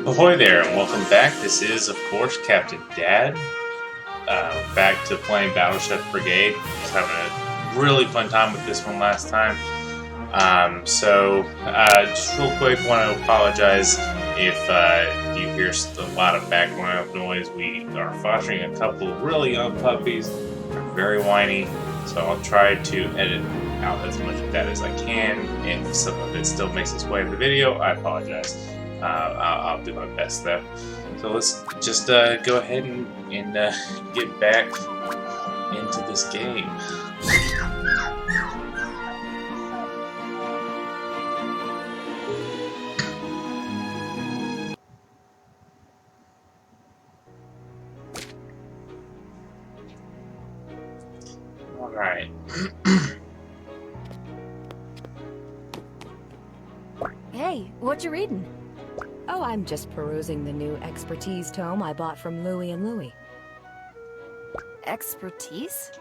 Ahoy there, and welcome back. This is, of course, Captain Dad. Back to playing Battleship Brigade. Was having a really fun time with this one last time. Just real quick, want to apologize if you hear a lot of background noise. We are fostering a couple of really young puppies. They're very whiny, so I'll try to edit out as much of that as I can. If some of it still makes its way in the video, I apologize. I'll do my best though. So let's just go ahead and get back into this game. All right. Hey, what you reading? Oh, I'm just perusing the new expertise tome I bought from Louie and Louie. Expertise?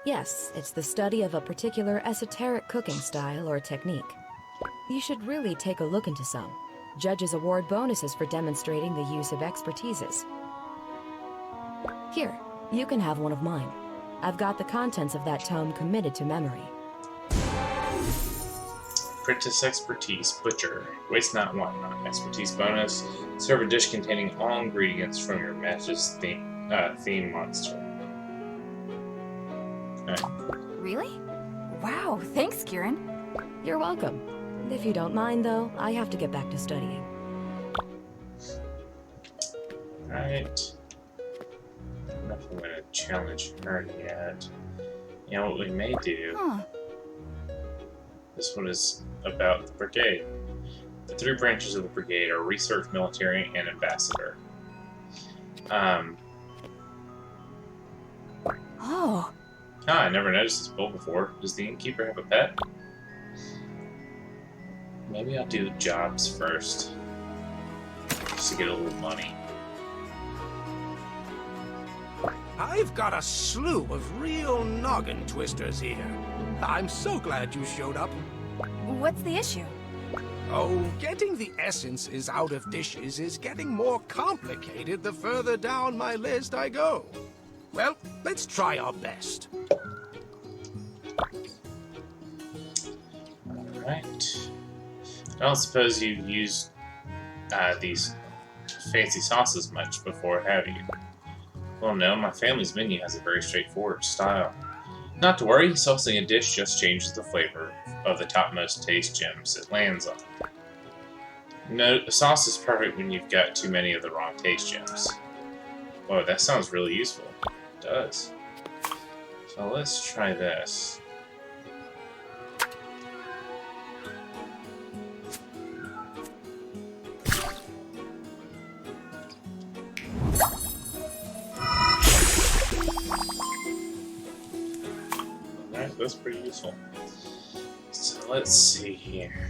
Yes, it's the study of a particular esoteric cooking style or technique. You should really take a look into some. Judges award bonuses for demonstrating the use of expertises. Here, you can have one of mine. I've got the contents of that tome committed to memory. Apprentice Expertise Butcher. Waste not, want not. Expertise bonus. Serve a dish containing all ingredients from your match's theme monster. Okay. Really? Wow, thanks, Kieran. You're welcome. If you don't mind, though, I have to get back to studying. Alright. I don't know if I'm going to challenge her yet. You know what we may do? This one is about the Brigade. The three branches of the Brigade are Research, Military, and Ambassador. I never noticed this bull before. Does the innkeeper have a pet? Maybe I'll do jobs first. Just to get a little money. I've got a slew of real noggin twisters here. I'm so glad you showed up. What's the issue? Oh, getting the essences out of dishes is getting more complicated the further down my list I go. Well, let's try our best. Alright. I don't suppose you've used these fancy sauces much before, have you? Well, no, my family's menu has a very straightforward style. Not to worry, saucing a dish just changes the flavor of the topmost taste gems it lands on. No, the sauce is perfect when you've got too many of the wrong taste gems. Whoa, that sounds really useful. It does. So let's try this. Alright, that's pretty useful. So let's see here.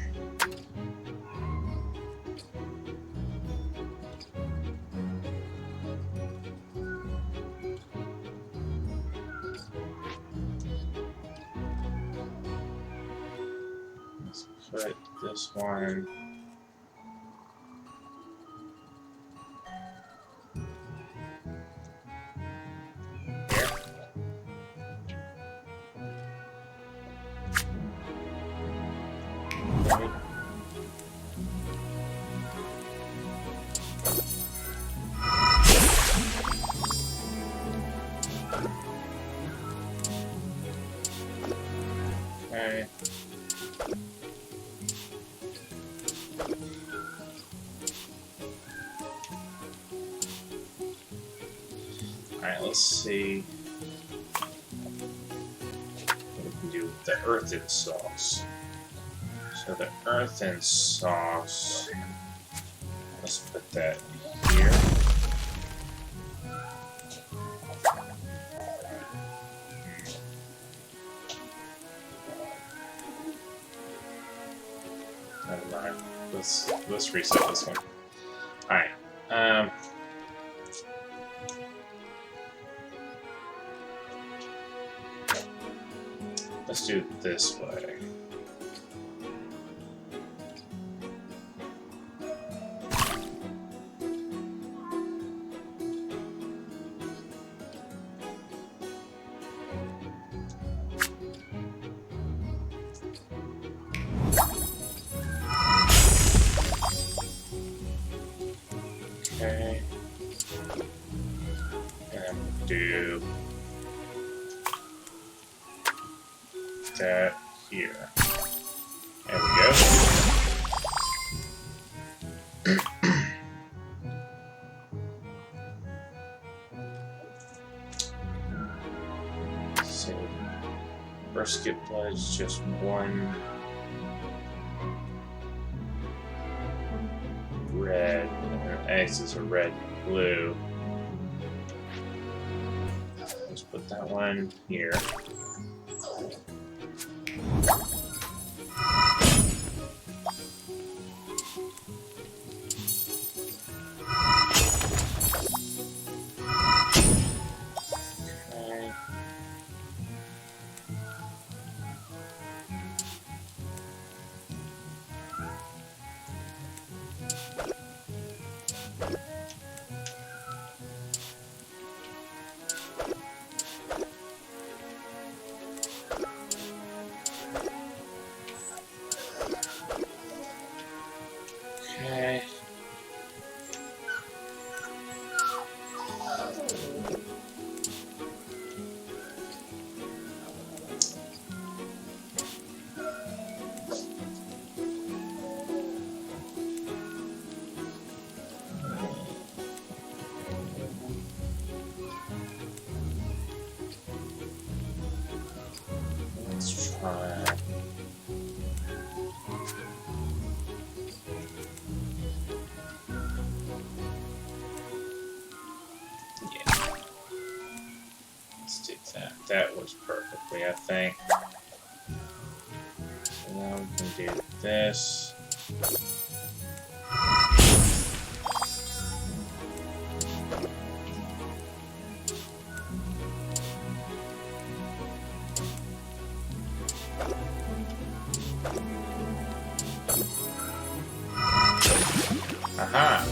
Let's put this one. Okay. Alright, let's see what we can do with the earthen sauce. So the earthen sauce, let's put that here. Never mind. Let's reset this one. Alright. Let's do it this way. do that here. There we go. So, brisket blood is just one red, and eggs is a red and blue. Let's put that one here. Okay. Let's try. That works perfectly, I think. So now we can do this. Aha!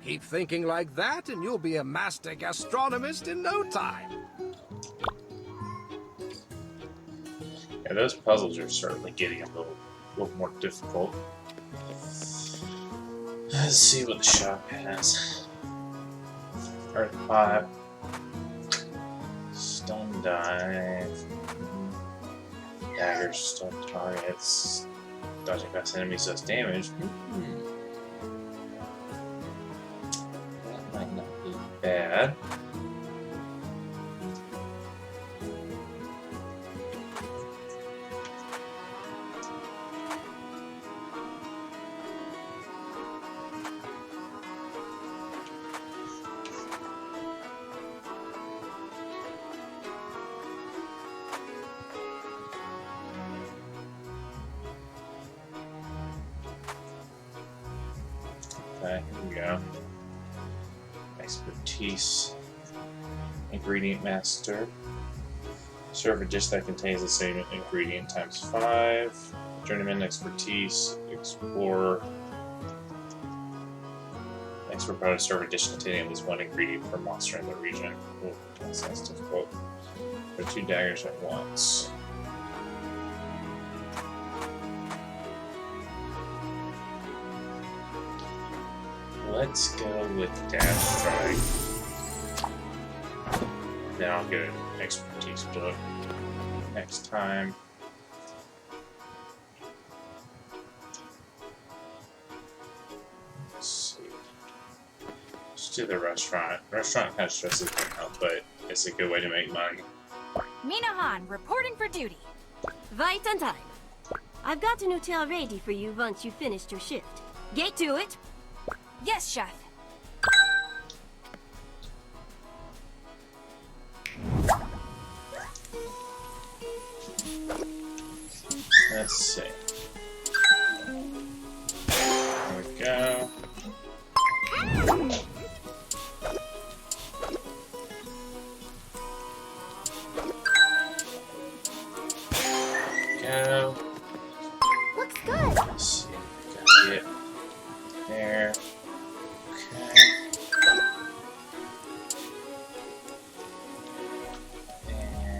Keep thinking like that, and you'll be a master gastronomist in no time. Yeah, those puzzles are certainly getting a little more difficult. Let's see what the shop has. Earth Pot, Stun Dive, Daggers, Stun Targets, Dodging past enemies does damage. That might not be bad. Okay, here we go. Expertise. Ingredient Master. Serve a dish that contains the same ingredient times 5. Journeyman Expertise. Explorer. Expert power to serve a dish containing at least one ingredient per monster in the region. Ooh, that sounds difficult. Put 2 daggers at once. Let's go with Dash Strike. Then I'll get an Expertise book next time. Let's see. Let's do the restaurant. Restaurant kind of stresses me out, but it's a good way to make money. Minahan, reporting for duty. Right on time. I've got an hotel ready for you once you've finished your shift. Get to it. Yes, chef. Let's see. There we go. Go. Looks good. Let's see. Gotta get there. Okay.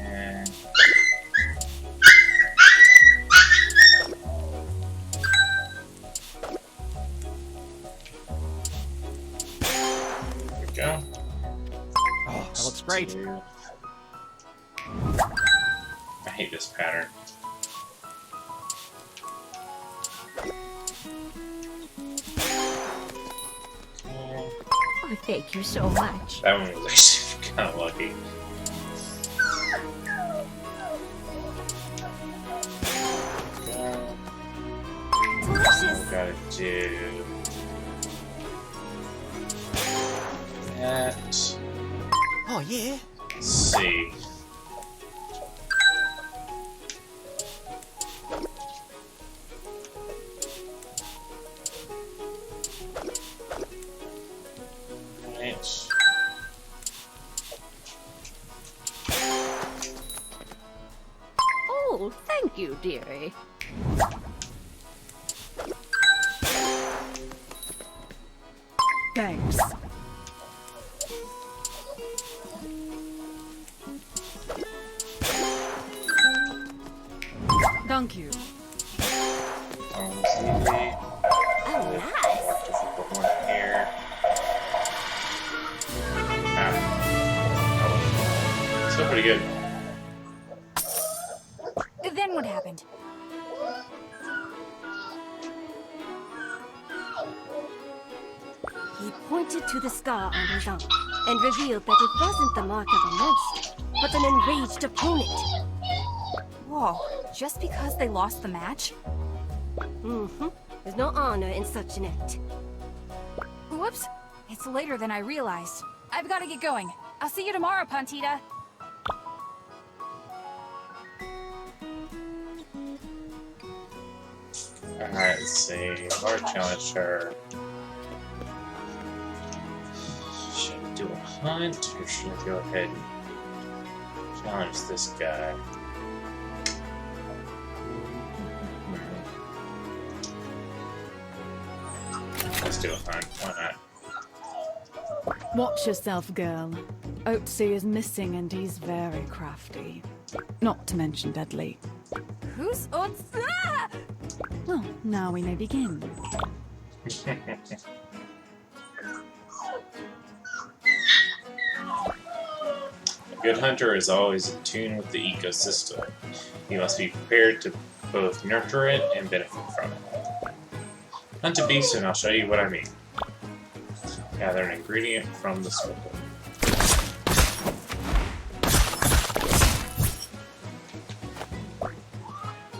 And Great. I hate this pattern. Oh, thank you so much. That one was actually kind of lucky. Delicious. Gotta do that. Oh, yeah? Let's see. Right. Oh, thank you, dearie. Thanks. Thank you. Easy. Oh, nice. Just put one here. Ah. Still pretty good. Then what happened? He pointed to the scar on his arm and revealed that it wasn't the mark of a monster, but an enraged opponent. Whoa, just because they lost the match? Mm-hmm. There's no honor in such an act. Whoops, it's later than I realized. I've got to get going. I'll see you tomorrow, Pantita. Alright, let's see. Hard challenge her. Should I do a hunt or should I go ahead and challenge this guy? Let's do a hunt. Why not? Watch yourself, girl. Oatsy is missing and he's very crafty. Not to mention deadly. Who's Oats? Ah! Well, now we may begin. A good hunter is always in tune with the ecosystem. He must be prepared to both nurture it and benefit from it. Hunt a beast and I'll show you what I mean. Gather an ingredient from the soil.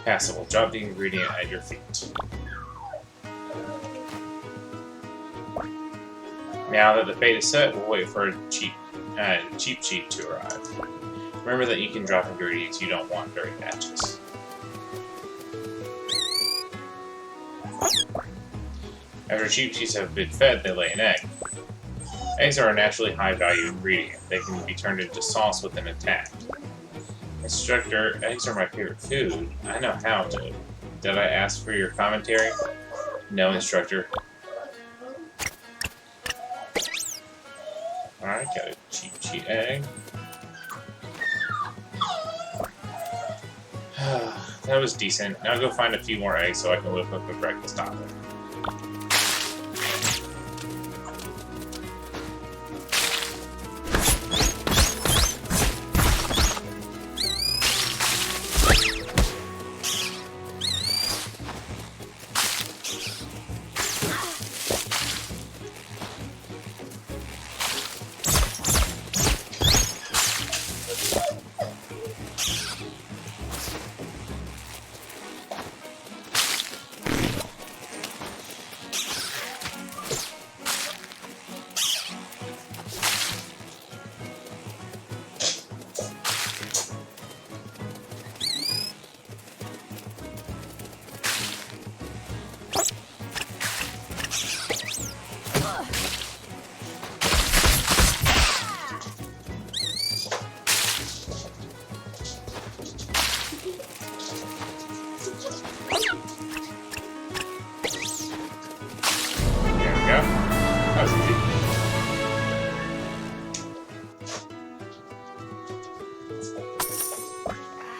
Pass it will drop the ingredient at your feet. Now that the fate is set, we'll wait for a cheap sheet to arrive. Remember that you can drop ingredients you don't want during matches. After cheap sheets have been fed, they lay an egg. Eggs are a naturally high-value ingredient. They can be turned into sauce with an attack. Instructor, eggs are my favorite food. I know how to. Did I ask for your commentary? No, instructor. Alright, got a cheap sheet egg. That was decent. Now go find a few more eggs so I can whip up a breakfast omelet.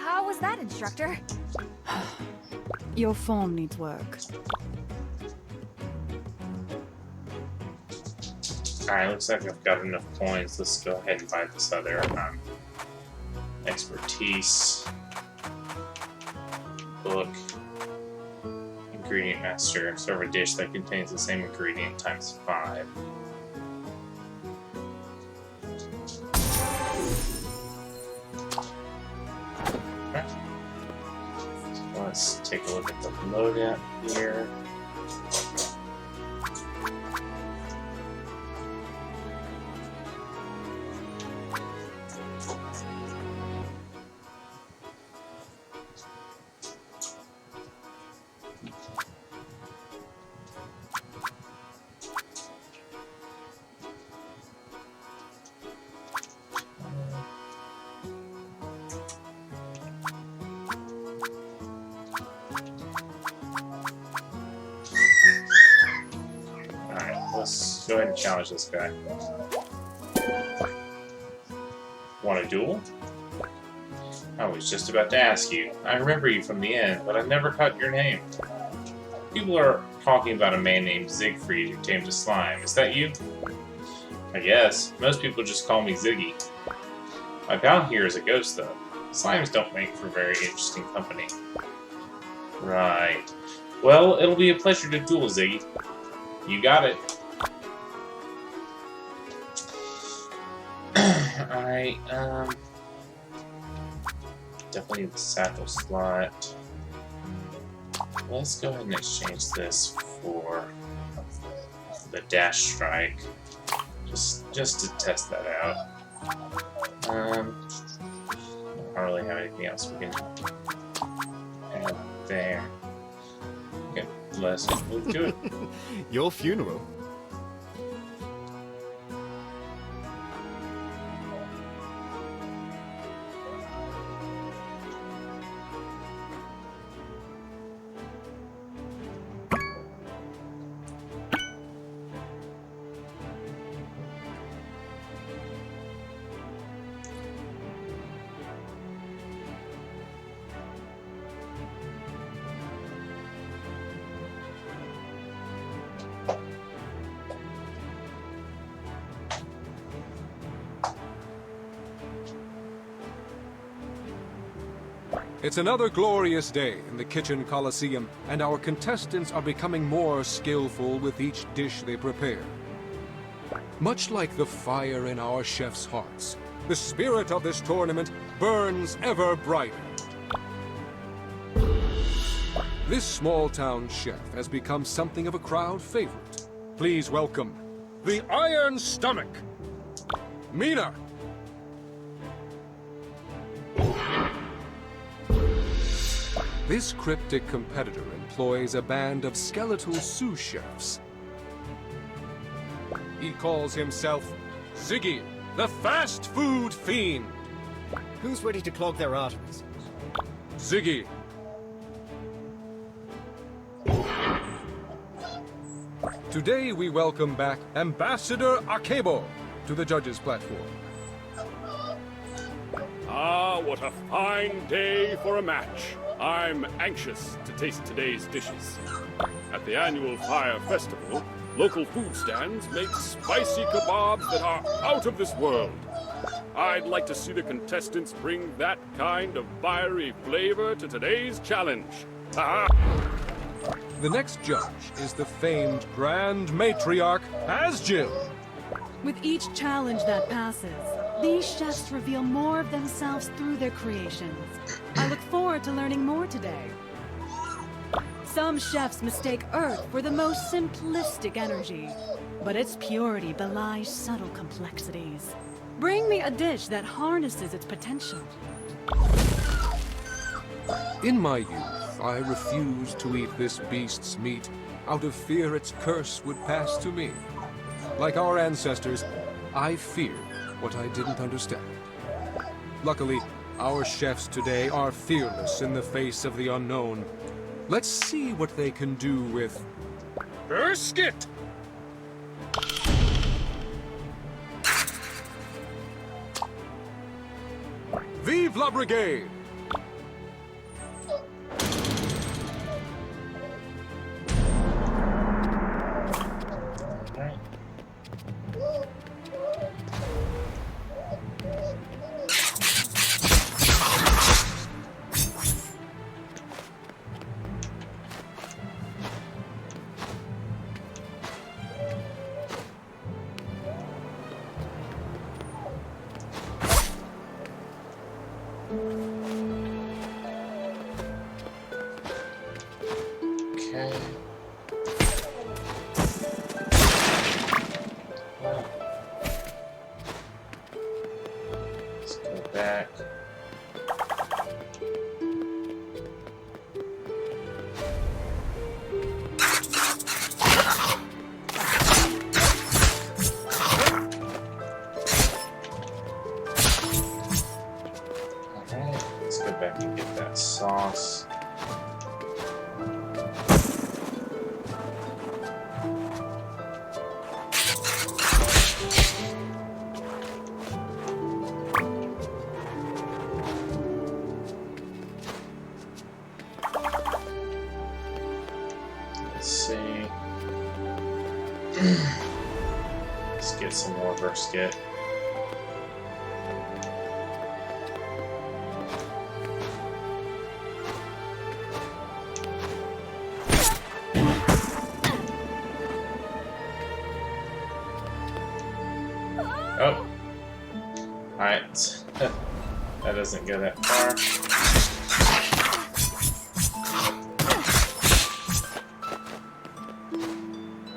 How was that, instructor? Your form needs work. Alright, looks like I've got enough coins. Let's go ahead and buy this other expertise book. Ingredient master. Serve a dish that contains the same ingredient times 5. Okay. So let's take a look at the loadout here. Let's go ahead and challenge this guy. Want a duel? I was just about to ask you. I remember you from the inn, but I never caught your name. People are talking about a man named Siegfried who tamed a slime. Is that you? I guess. Most people just call me Ziggy. My pal here is a ghost, though. Slimes don't make for very interesting company. Right. Well, it'll be a pleasure to duel, Ziggy. You got it. Alright, definitely need the satchel slot. Let's go ahead and exchange this for the dash strike. Just to test that out. I don't really have anything else we can add there. Okay, let's move to it. Your funeral? It's another glorious day in the Kitchen Coliseum, and our contestants are becoming more skillful with each dish they prepare. Much like the fire in our chefs' hearts, the spirit of this tournament burns ever brighter. This small-town chef has become something of a crowd favorite. Please welcome the Iron Stomach, Mina. This cryptic competitor employs a band of skeletal sous chefs. He calls himself Ziggy, the fast food fiend. Who's ready to clog their arteries? Ziggy. Today we welcome back Ambassador Akebo to the judges' platform. Ah, what a fine day for a match. I'm anxious to taste today's dishes. At the annual Fire Festival, local food stands make spicy kebabs that are out of this world. I'd like to see the contestants bring that kind of fiery flavor to today's challenge. Ha! The next judge is the famed Grand Matriarch, Asjil. With each challenge that passes, these chefs reveal more of themselves through their creations. I look forward to learning more today. Some chefs mistake Earth for the most simplistic energy, but its purity belies subtle complexities. Bring me a dish that harnesses its potential. In my youth, I refused to eat this beast's meat out of fear its curse would pass to me. Like our ancestors, I feared what I didn't understand. Luckily, our chefs today are fearless in the face of the unknown. Let's see what they can do with brisket! Vive la Brigade! Okay. Well, let's go back. Alright, let's go back and get that sauce. Let's see. Let's get some more brisket. Oh! Alright. That doesn't go that far.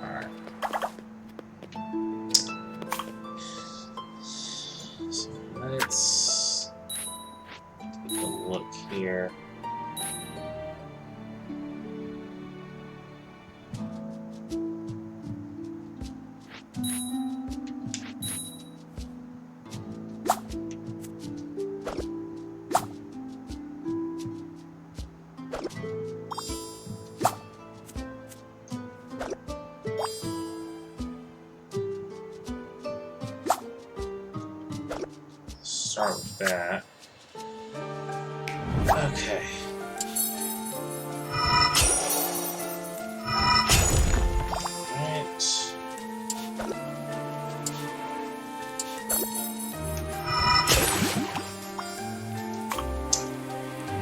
Alright. So let's take a look here. Start with that. Okay. Right.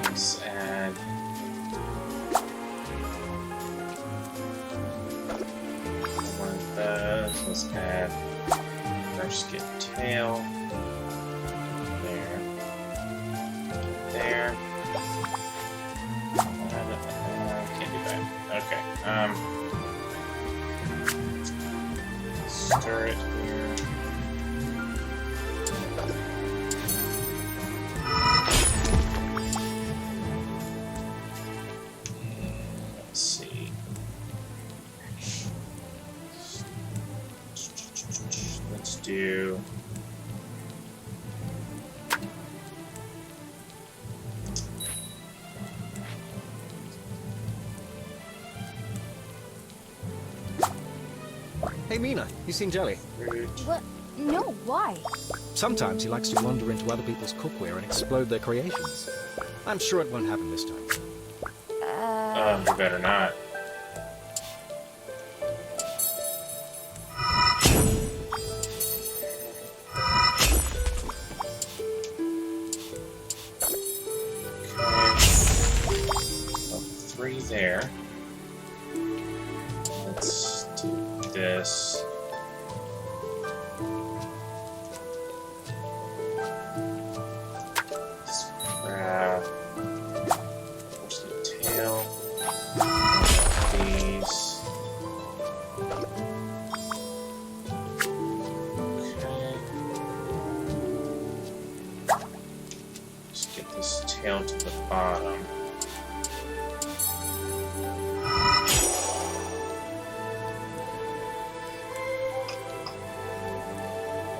Let's add one of those. Let's add brisket tail. There. Can't do that. Okay. Stir it here. Let's see. Let's do. Hey Mina, you seen Jelly? What? No, why? Sometimes he likes to wander into other people's cookware and explode their creations. I'm sure it won't happen this time. You better not. Okay. Well, 3 there. Let's do this. Let's grab brisket tail. These. Okay. Just get this tail to the bottom.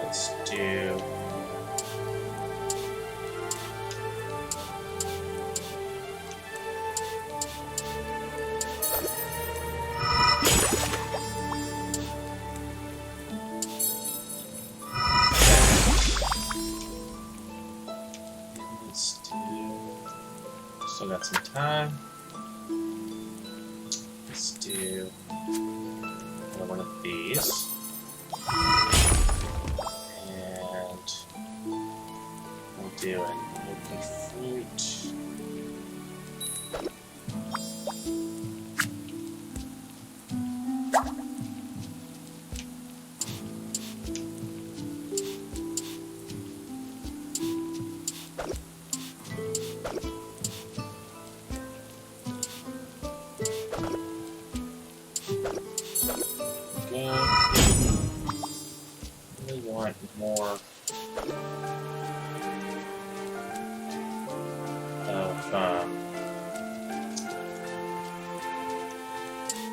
Let's do. Let's do. Still got some time. Let's do another one of these. And we'll do an milky fruit.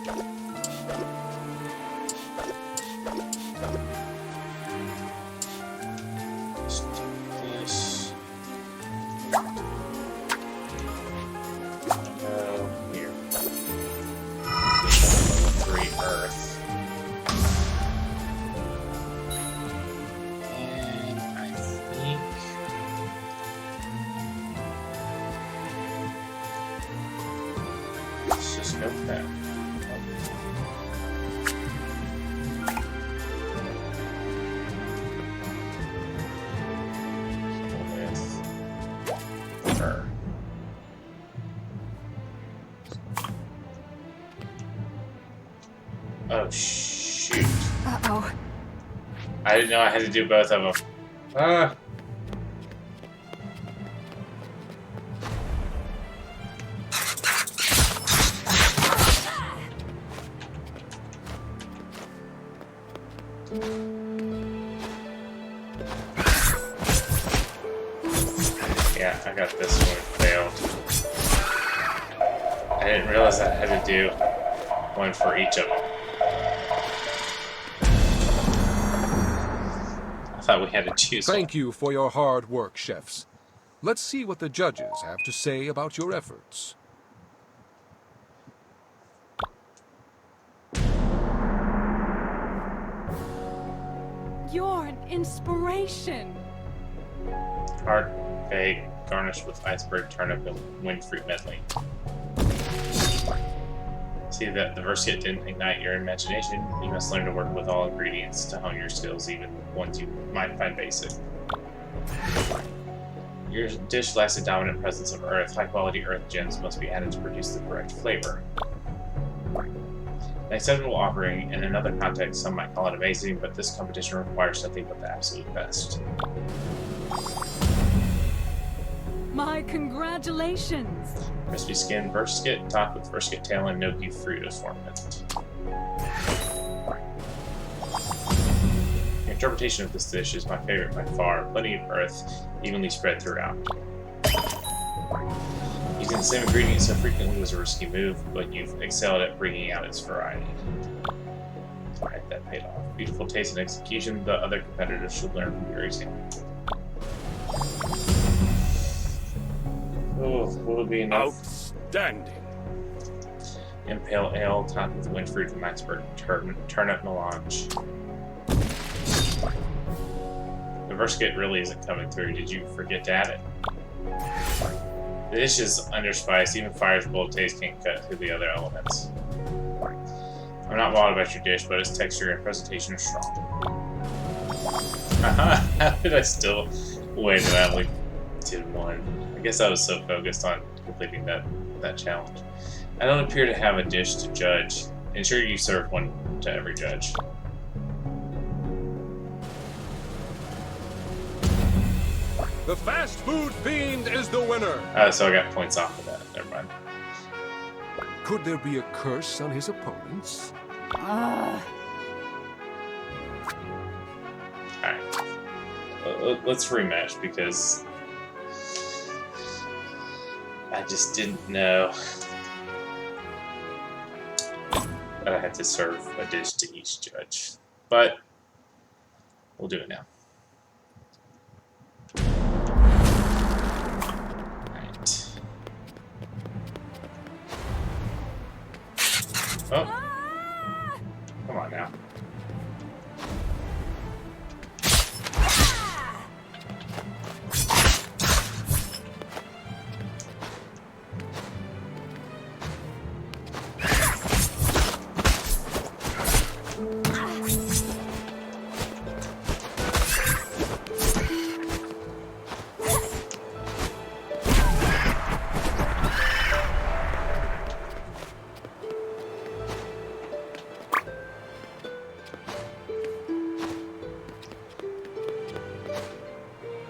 Let's do this. Go here. Level 3 Earth. And I think let's just go for that. With her. Oh shoot. Uh-oh. I didn't know I had to do both of them. Ah. Yeah, I got this one failed. I didn't realize I had to do one for each of them. I thought we had to choose Thank you for your hard work, chefs. Let's see what the judges have to say about your efforts. You're an inspiration. one. Hard egg garnished with iceberg, turnip, and windfruit medley. See that the verse hit didn't ignite your imagination. You must learn to work with all ingredients to hone your skills, even ones you might find basic. Your dish lacks the dominant presence of earth. High-quality earth gems must be added to produce the correct flavor. An acceptable offering. In another context, some might call it amazing, but this competition requires nothing but the absolute best. My congratulations. Crispy skin brisket, topped with brisket tail and gnocchi fruit assortment. Your interpretation of this dish is my favorite by far. Plenty of earth, evenly spread throughout. Using the same ingredients so frequently was a risky move, but you've excelled at bringing out its variety. Alright, that paid off. Beautiful taste and execution. The other competitors should learn from your example. Oh, will it be enough? Outstanding. Impale ale topped with windfruit and iceberg turnip melange. The brisket really isn't coming through. Did you forget to add it? The dish is underspiced. Even fire's bold taste can't cut through the other elements. I'm not wild about your dish, but its texture and presentation are strong. How did I still win and I only did one? I guess I was so focused on completing that challenge. I don't appear to have a dish to judge. Ensure you serve one to every judge. The fast food fiend is the winner. So I got points off of that. Never mind. Could there be a curse on his opponents? Alright. Let's rematch because I just didn't know that I had to serve a dish to each judge. But we'll do it now. Alright. Oh. Come on now.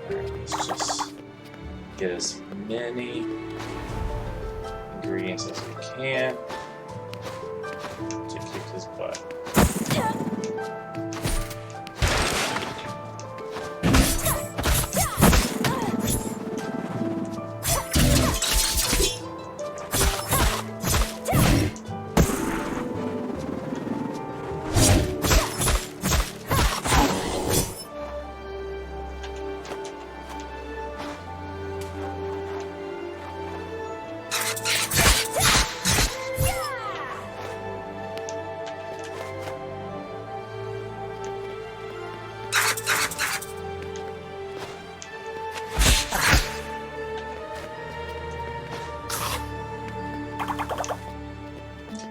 Let's just get as many ingredients as we can to kick his butt.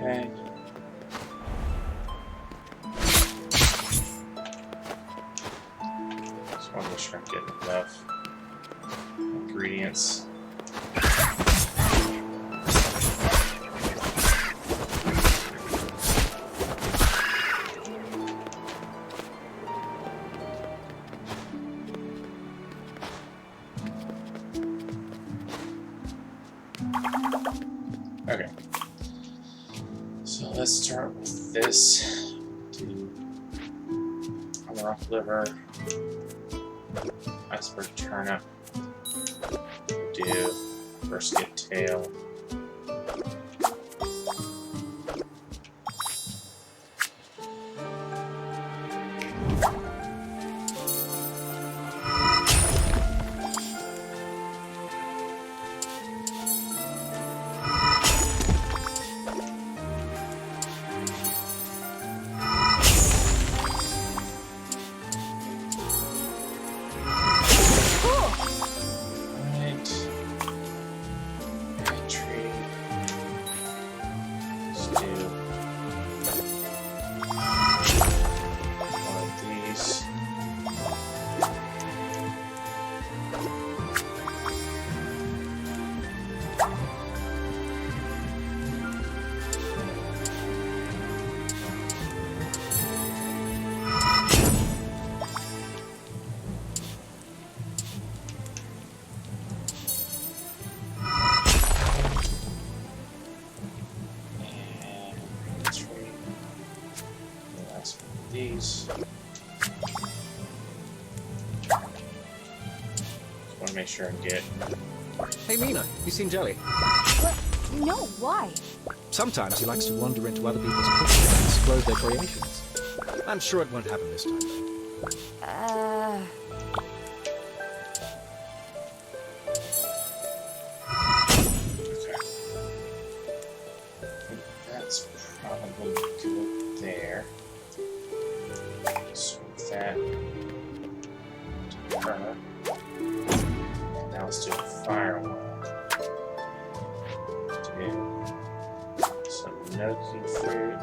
Okay. Just want to make sure I'm getting enough ingredients. Okay. So let's start with this. Do rock liver, iceberg turnip, do brisket tail. These. Just want to make sure and get. Hey Mina, you seem jelly. What? No, why? Sometimes he likes to wander into other people's cookware and explode their creations. I'm sure it won't happen this time. Okay. That's probably good there. So with that, to her. And now let's do a firewall. Do some gnocchi fruit.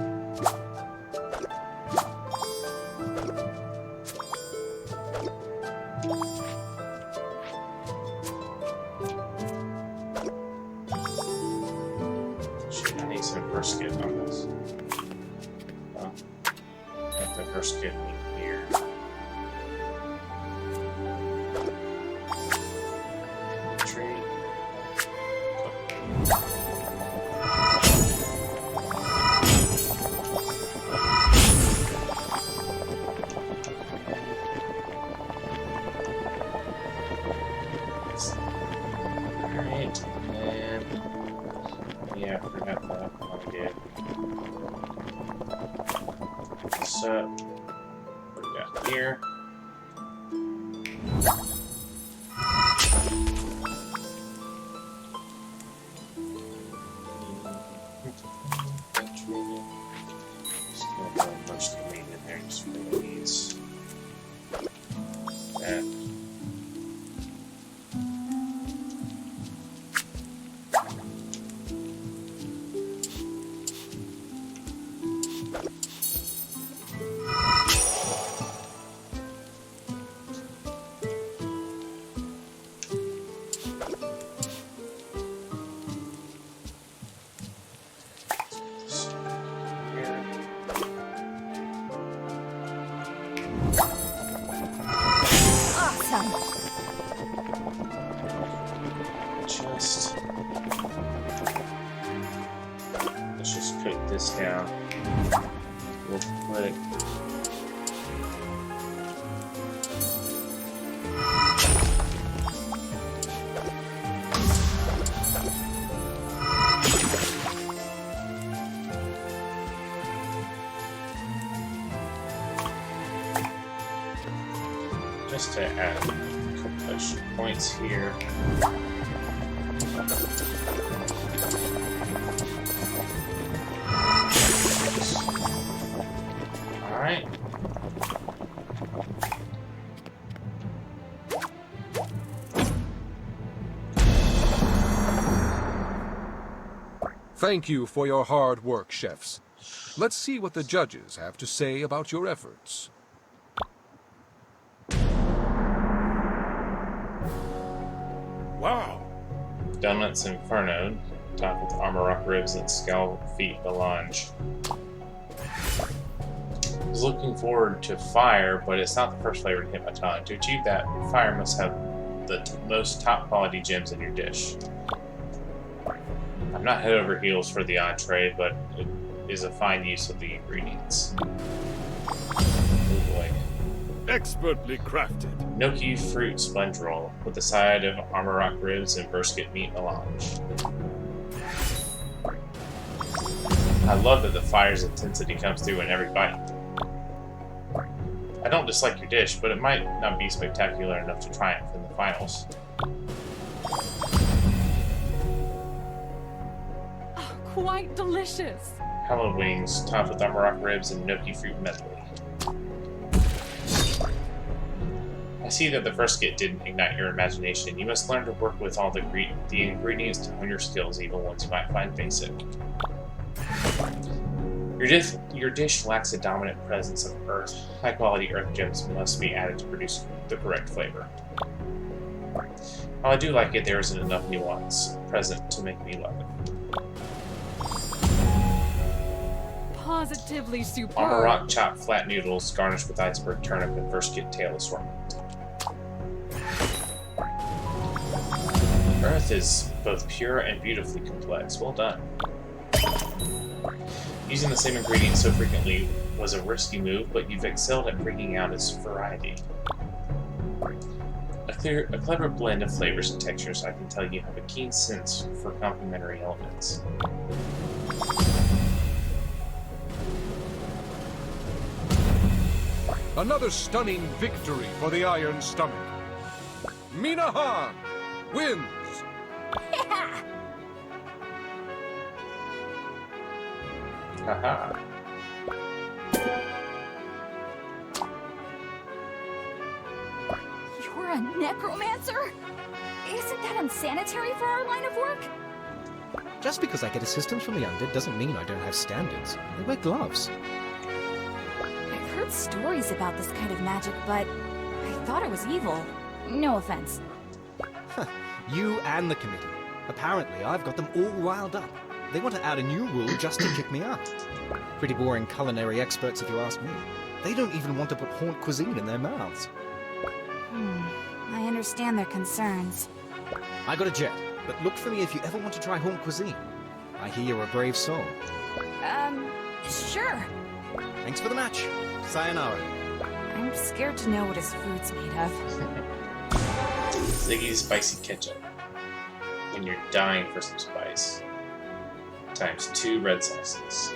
Shit, I need some brisket on this. Oh, got the brisket in here. Tree. Alright, and yeah, I forgot that one again. So, what do we got here? Just gonna put a bunch of meat in there just for the needs. That. Awesome. Just let's just cook this down. We'll put just to add a couple extra points here. Thank you for your hard work, chefs. Let's see what the judges have to say about your efforts. Wow. Donuts Inferno, topped with armor rock ribs and scallop feet melange. I was looking forward to fire, but it's not the first flavor to hit my tongue. To achieve that, fire must have the most top quality gems in your dish. I'm not head over heels for the entree, but it is a fine use of the ingredients. Oh boy. Expertly crafted. Gnocchi fruit sponge roll with a side of armor rock ribs and brisket meat melange. I love that the fire's intensity comes through in every bite. I don't dislike your dish, but it might not be spectacular enough to triumph in the finals. Oh, quite delicious. Hallowed wings topped with armor rock ribs and gnocchi fruit medley. I see that the brisket didn't ignite your imagination. You must learn to work with all the ingredients to hone your skills, even ones you might find basic. Your dish lacks a dominant presence of earth. High-quality earth gems must be added to produce the correct flavor. While I do like it, there isn't enough nuance present to make me love it. Positively superb. Armor rock chopped flat noodles garnished with iceberg turnip and brisket tail assortment. Earth is both pure and beautifully complex. Well done. Using the same ingredients so frequently was a risky move, but you've excelled at bringing out its variety. A clever blend of flavors and textures, I can tell you have a keen sense for complementary elements. Another stunning victory for the Iron Stomach. Minahan wins! Yeah! Haha. You're a necromancer? Isn't that unsanitary for our line of work? Just because I get assistance from the undead doesn't mean I don't have standards. I wear gloves. I've heard stories about this kind of magic, but I thought it was evil. No offense. You and the committee. Apparently, I've got them all riled up. They want to add a new rule just to kick me out. Pretty boring culinary experts if you ask me. They don't even want to put haunt cuisine in their mouths. I understand their concerns. I got a jet, but look for me if you ever want to try haunt cuisine. I hear you're a brave soul. Sure. Thanks for the match. Sayonara. I'm scared to know what his food's made of. Ziggy's spicy ketchup. When you're dying for some spice. Times 2 red sauces.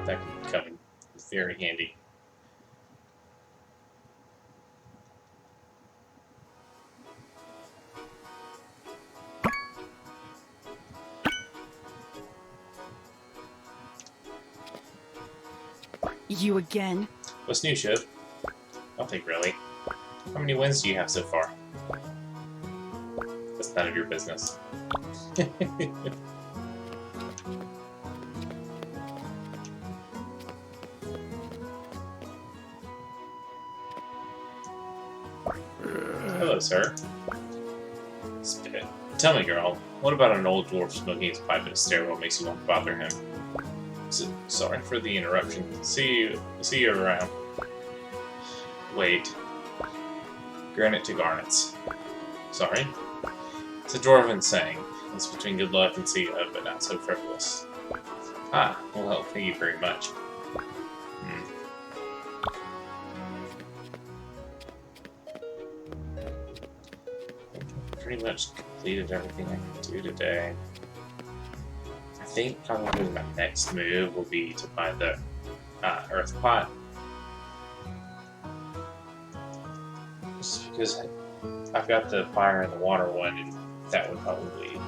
That can come in very handy. You again? What's new, Shiv? Nothing really. How many wins do you have so far? That's none of your business. Hello, sir. Spit. Tell me, girl, what about an old dwarf smoking his pipe in a stairwell makes you want to bother him? Sorry for the interruption. See you around. Wait. Granite to garnets. Sorry? It's a dwarven saying. It's between good luck and see but not so frivolous. Ah, well, thank you very much. Pretty much completed everything I can do today. I think probably my next move will be to buy the earth pot. Just because I've got the fire and the water one, and that would probably,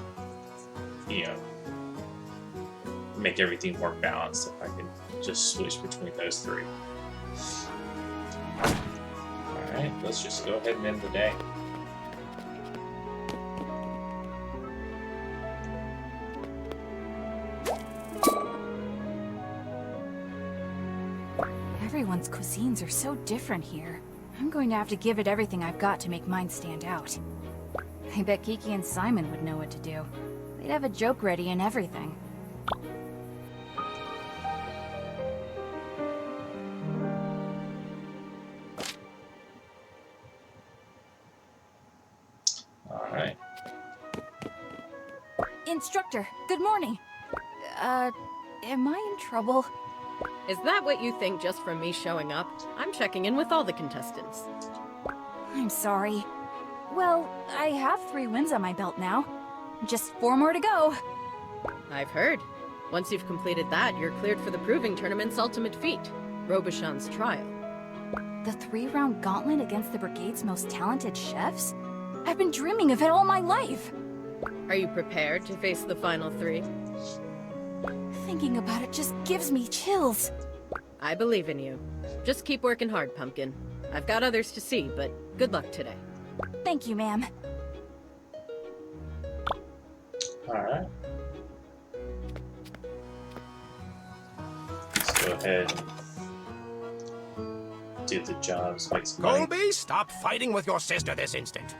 make everything more balanced if I could just switch between those three. Alright, let's just go ahead and end the day. Everyone's cuisines are so different here. I'm going to have to give it everything I've got to make mine stand out. I bet Kiki and Simon would know what to do. They'd have a joke ready and everything. Alright. Instructor, good morning. Am I in trouble? Is that what you think just from me showing up? I'm checking in with all the contestants. I'm sorry. Well, I have 3 wins on my belt now. Just 4 more to go. I've heard. Once you've completed that, you're cleared for the Proving Tournament's ultimate feat, Robichon's trial. The 3-round gauntlet against the Brigade's most talented chefs? I've been dreaming of it all my life! Are you prepared to face the final 3? Thinking about it just gives me chills. I believe in you. Just keep working hard, Pumpkin. I've got others to see, but good luck today. Thank you, ma'am. Alright. Let's go ahead and do the jobs, make some money. Colby, stop fighting with your sister this instant.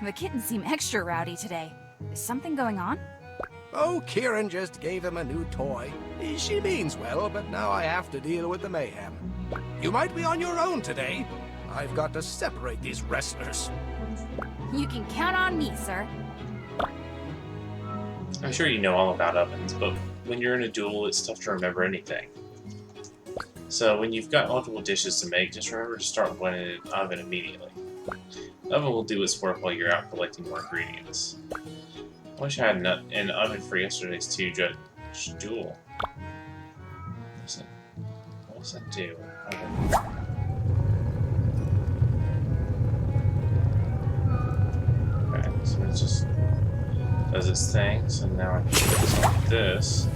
The kittens seem extra rowdy today. Is something going on? Oh, Kieran just gave him a new toy. She means well, but now I have to deal with the mayhem. You might be on your own today. I've got to separate these wrestlers. You can count on me, sir. I'm sure you know all about ovens, but when you're in a duel, it's tough to remember anything. So when you've got multiple dishes to make, just remember to start one in an oven immediately. The oven will do its work while you're out collecting more ingredients. I wish I had an oven for yesterday's 2-judge duel. What does that do? Okay, so it just does its thing. So now I can focus on this.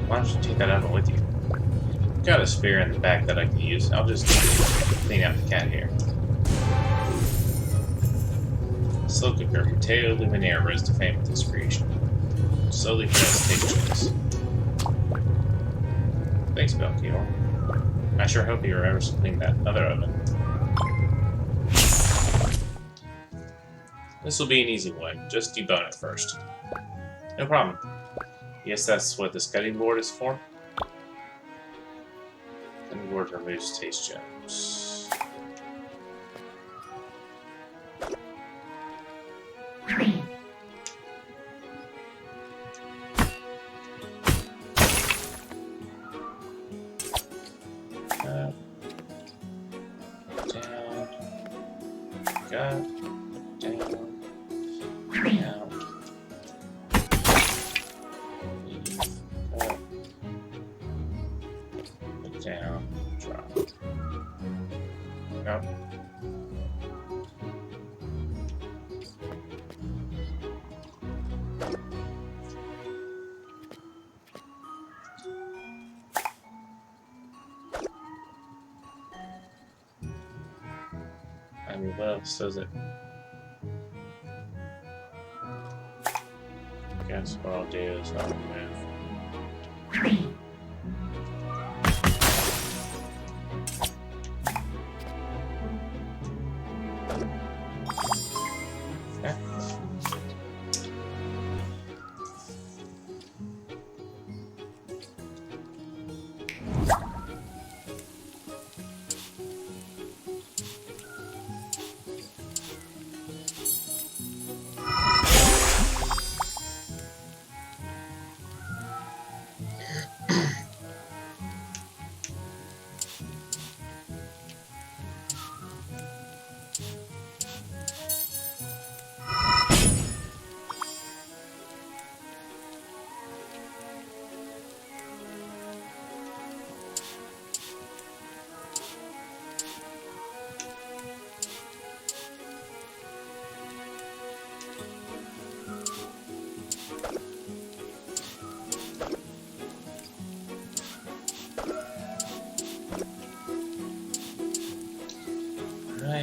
Why don't you take that oven with you? Got a spear in the back that I can use. I'll just clean out the cat here. Slow cooker. Mateo Luminaire rose to fame with his creation. Slowly press taste checks. Thanks, Belkior. I sure hope he remembers to clean that other oven. This will be an easy one. Just debone it first. No problem. Yes, that's what this cutting board is for. Cutting board removes taste gems. I mean, what else does it? I guess what I'll do is I'll move. Okay.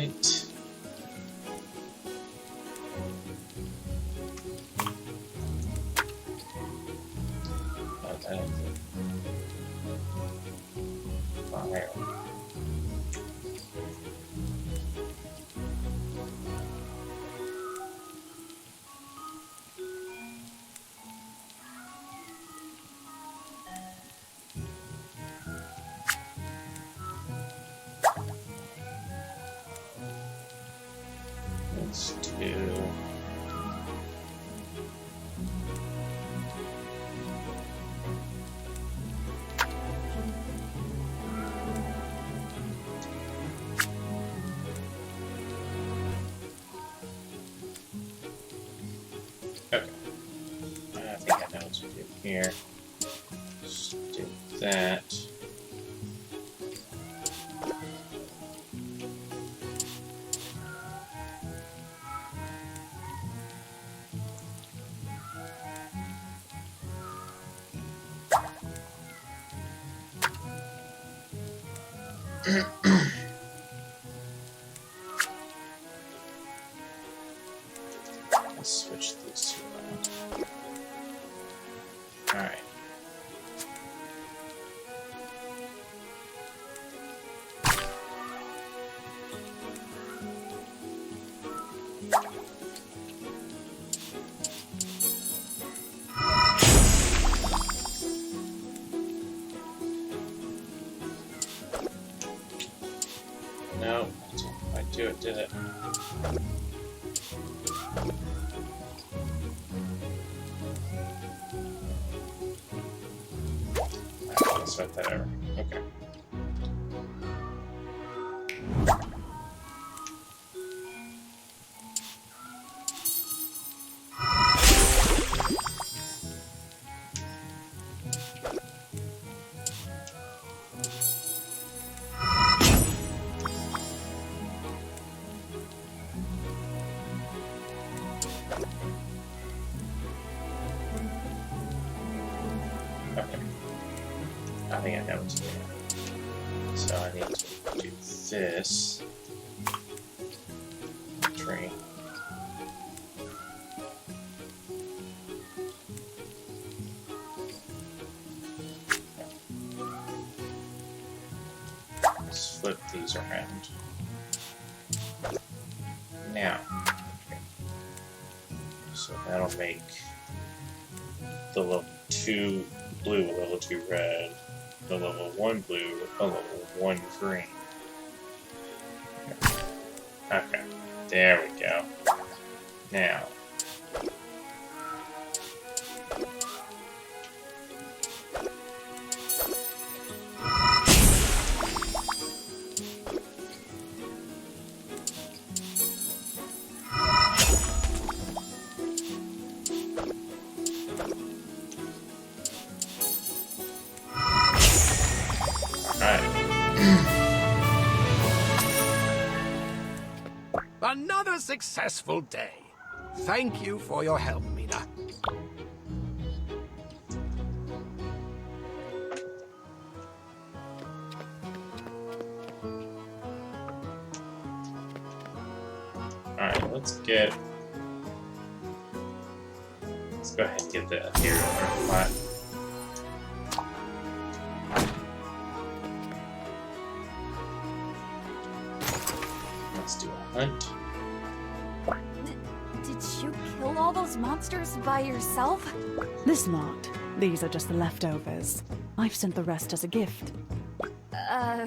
Alright. Oh, that is it. Fire. Let's do... Okay. I think I know what to do here. Just do that. Let's switch these two around. Alright. No, I do it, did it. Alright, let's start that over. Okay. Okay. I think I know what to do. So I need to do this. Tree. Let's flip these around. Now. Okay. So that'll make the level 2 blue a level 2 red, the level 1 blue a level 1 green. Okay, there we go. Now. Another successful day. Thank you for your help, Mina. Alright, let's go ahead and get the hero plot. Let's do a hunt. Did you kill all those monsters by yourself? This lot. These are just the leftovers. I've sent the rest as a gift. Huh.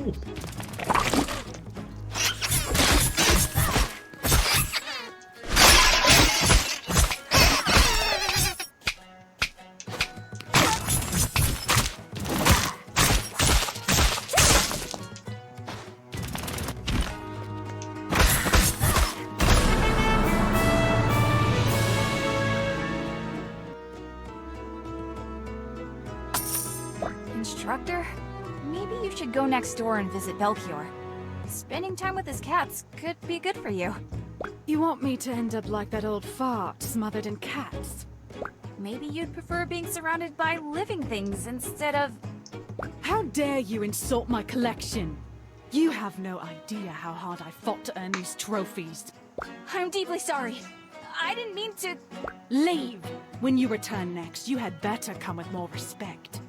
Ooh. Instructor? Maybe you should go next door and visit Belchior. Spending time with his cats could be good for you. You want me to end up like that old fart smothered in cats? Maybe you'd prefer being surrounded by living things instead of... How dare you insult my collection? You have no idea how hard I fought to earn these trophies. I'm deeply sorry. I didn't mean to... Leave! When you return next, you had better come with more respect.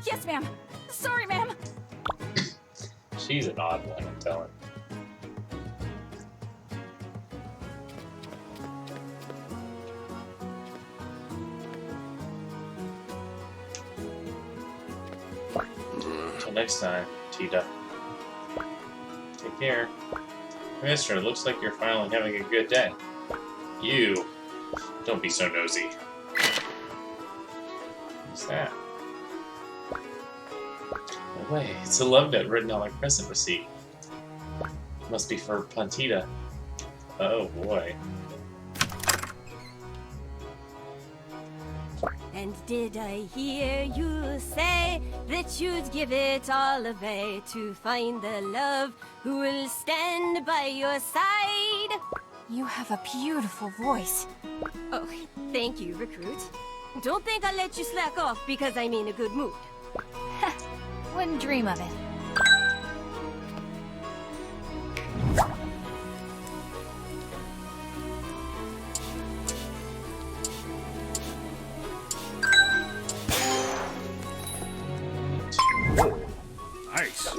Yes, ma'am. Sorry, ma'am. She's an odd one, I'm telling. Until next time, Tita. Take care. Mister, looks like you're finally having a good day. You. Don't be so nosy. What's that? No way, it's a love note written on my present receipt. Must be for Plantita. Oh boy. And did I hear you say that you'd give it all away to find the love who will stand by your side? You have a beautiful voice. Oh, thank you, Recruit. Don't think I'll let you slack off because I'm in a good mood. Wouldn't dream of it. Nice.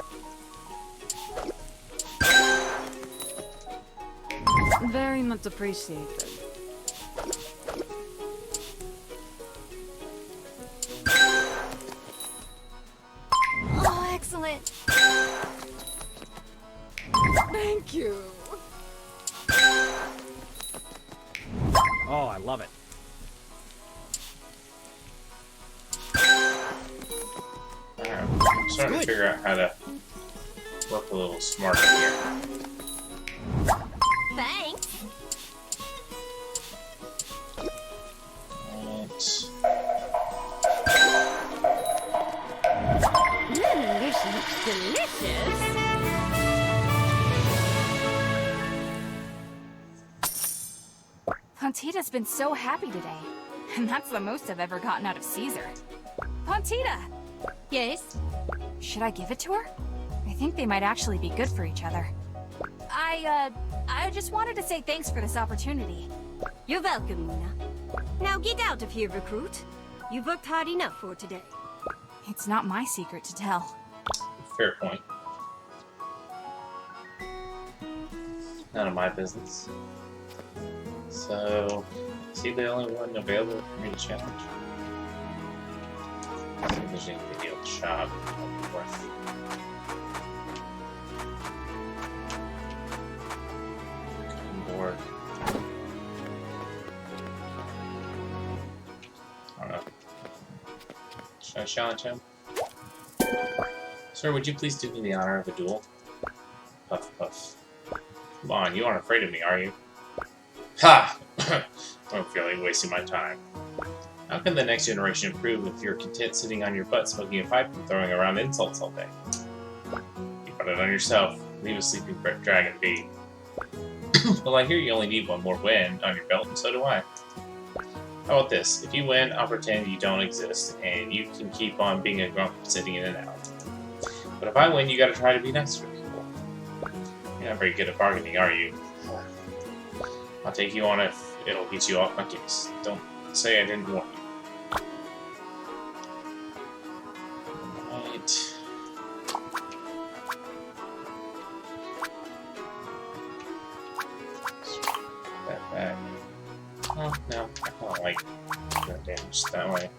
Very much appreciated. Oh, excellent. Thank you. Oh, I love it. I'm starting to figure out how to work a little smarter here. Thanks. This looks delicious. Plantita's been so happy today. And that's the most I've ever gotten out of Caesar. Plantita! Yes? Should I give it to her? I think they might actually be good for each other. I just wanted to say thanks for this opportunity. You're welcome, Nina. Now get out of here, Recruit. You've worked hard enough for today. It's not my secret to tell. Fair point. None of my business. So, is he the only one available for me to challenge? I think there's any video in the shop. Come board. I don't know. Should I challenge him? Sir, would you please do me the honor of a duel? Puff, puff. Come on, you aren't afraid of me, are you? Ha! I don't feel like wasting my time. How can the next generation improve if you're content sitting on your butt smoking a pipe and throwing around insults all day? You brought it on yourself. Leave a sleeping dragon be. Well, I hear you only need one more win on your belt, and so do I. How about this? If you win, I'll pretend you don't exist, and you can keep on being a grump sitting in and out. But if I win, you gotta try to be nice to people. You're not very good at bargaining, are you? I'll take you on if it'll get you off my case. Don't say I didn't warn you. Alright. That back. Oh, no. I don't like doing damage that way.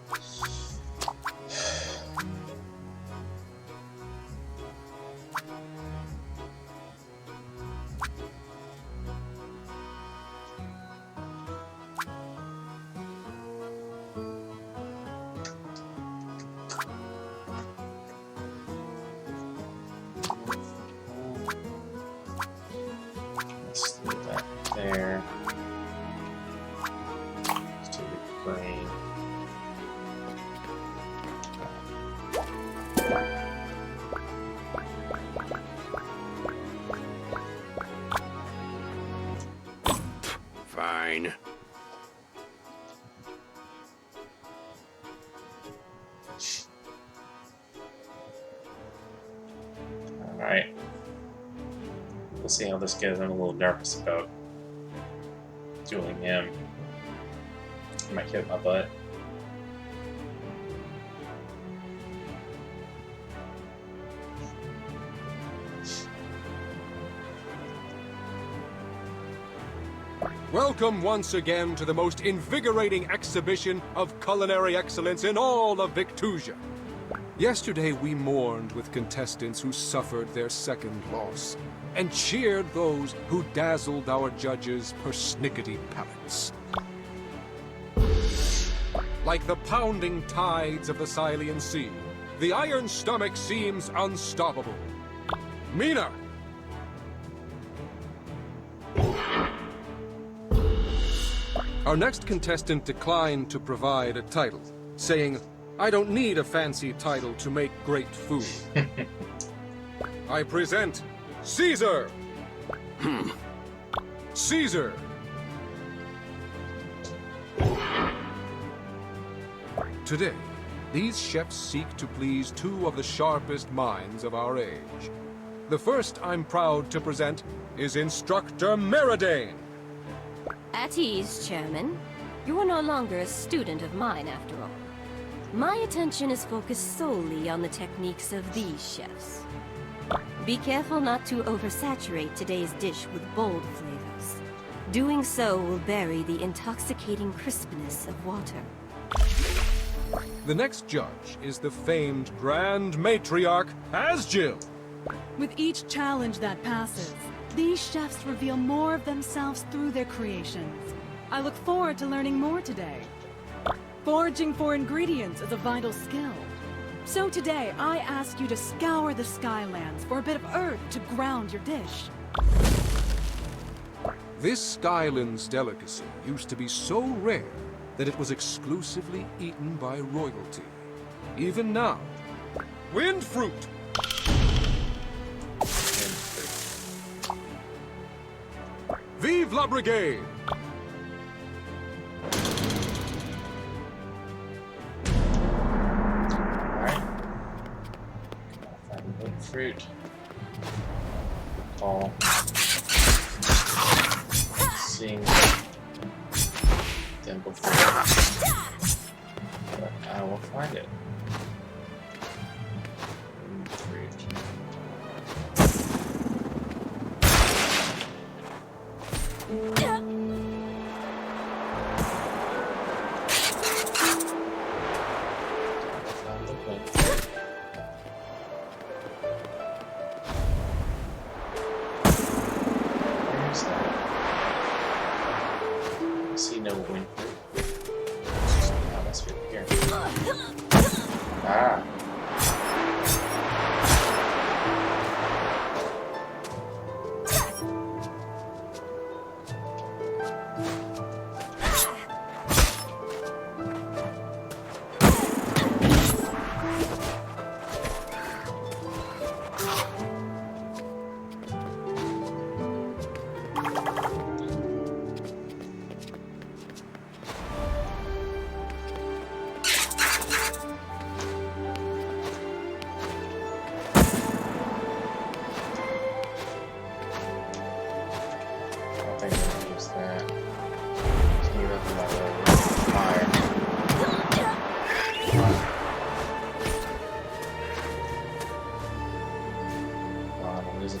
We'll see how this goes. I'm a little nervous about doing him. I might hit my butt. Welcome once again to the most invigorating exhibition of culinary excellence in all of Victusia. Yesterday we mourned with contestants who suffered their second loss, and cheered those who dazzled our judges' persnickety palates. Like the pounding tides of the Silian Sea, the Iron Stomach seems unstoppable. Mina! Our next contestant declined to provide a title, saying, "I don't need a fancy title to make great food." I present Caesar! Caesar! Today, these chefs seek to please two of the sharpest minds of our age. The first I'm proud to present is Instructor Meridane. At ease, Chairman. You are no longer a student of mine, after all. My attention is focused solely on the techniques of these chefs. Be careful not to oversaturate today's dish with bold flavors. Doing so will bury the intoxicating crispness of water. The next judge is the famed Grand Matriarch, Asgil. With each challenge that passes, these chefs reveal more of themselves through their creations. I look forward to learning more today. Foraging for ingredients is a vital skill. So today, I ask you to scour the Skylands for a bit of earth to ground your dish. This Skylands delicacy used to be so rare that it was exclusively eaten by royalty. Even now, wind fruit! Vive la Brigade! Alright. Find wood fruit. All. Seeing them before. But I will find it. Fruit. See no wind fruit. Oh, that's right here. Ah.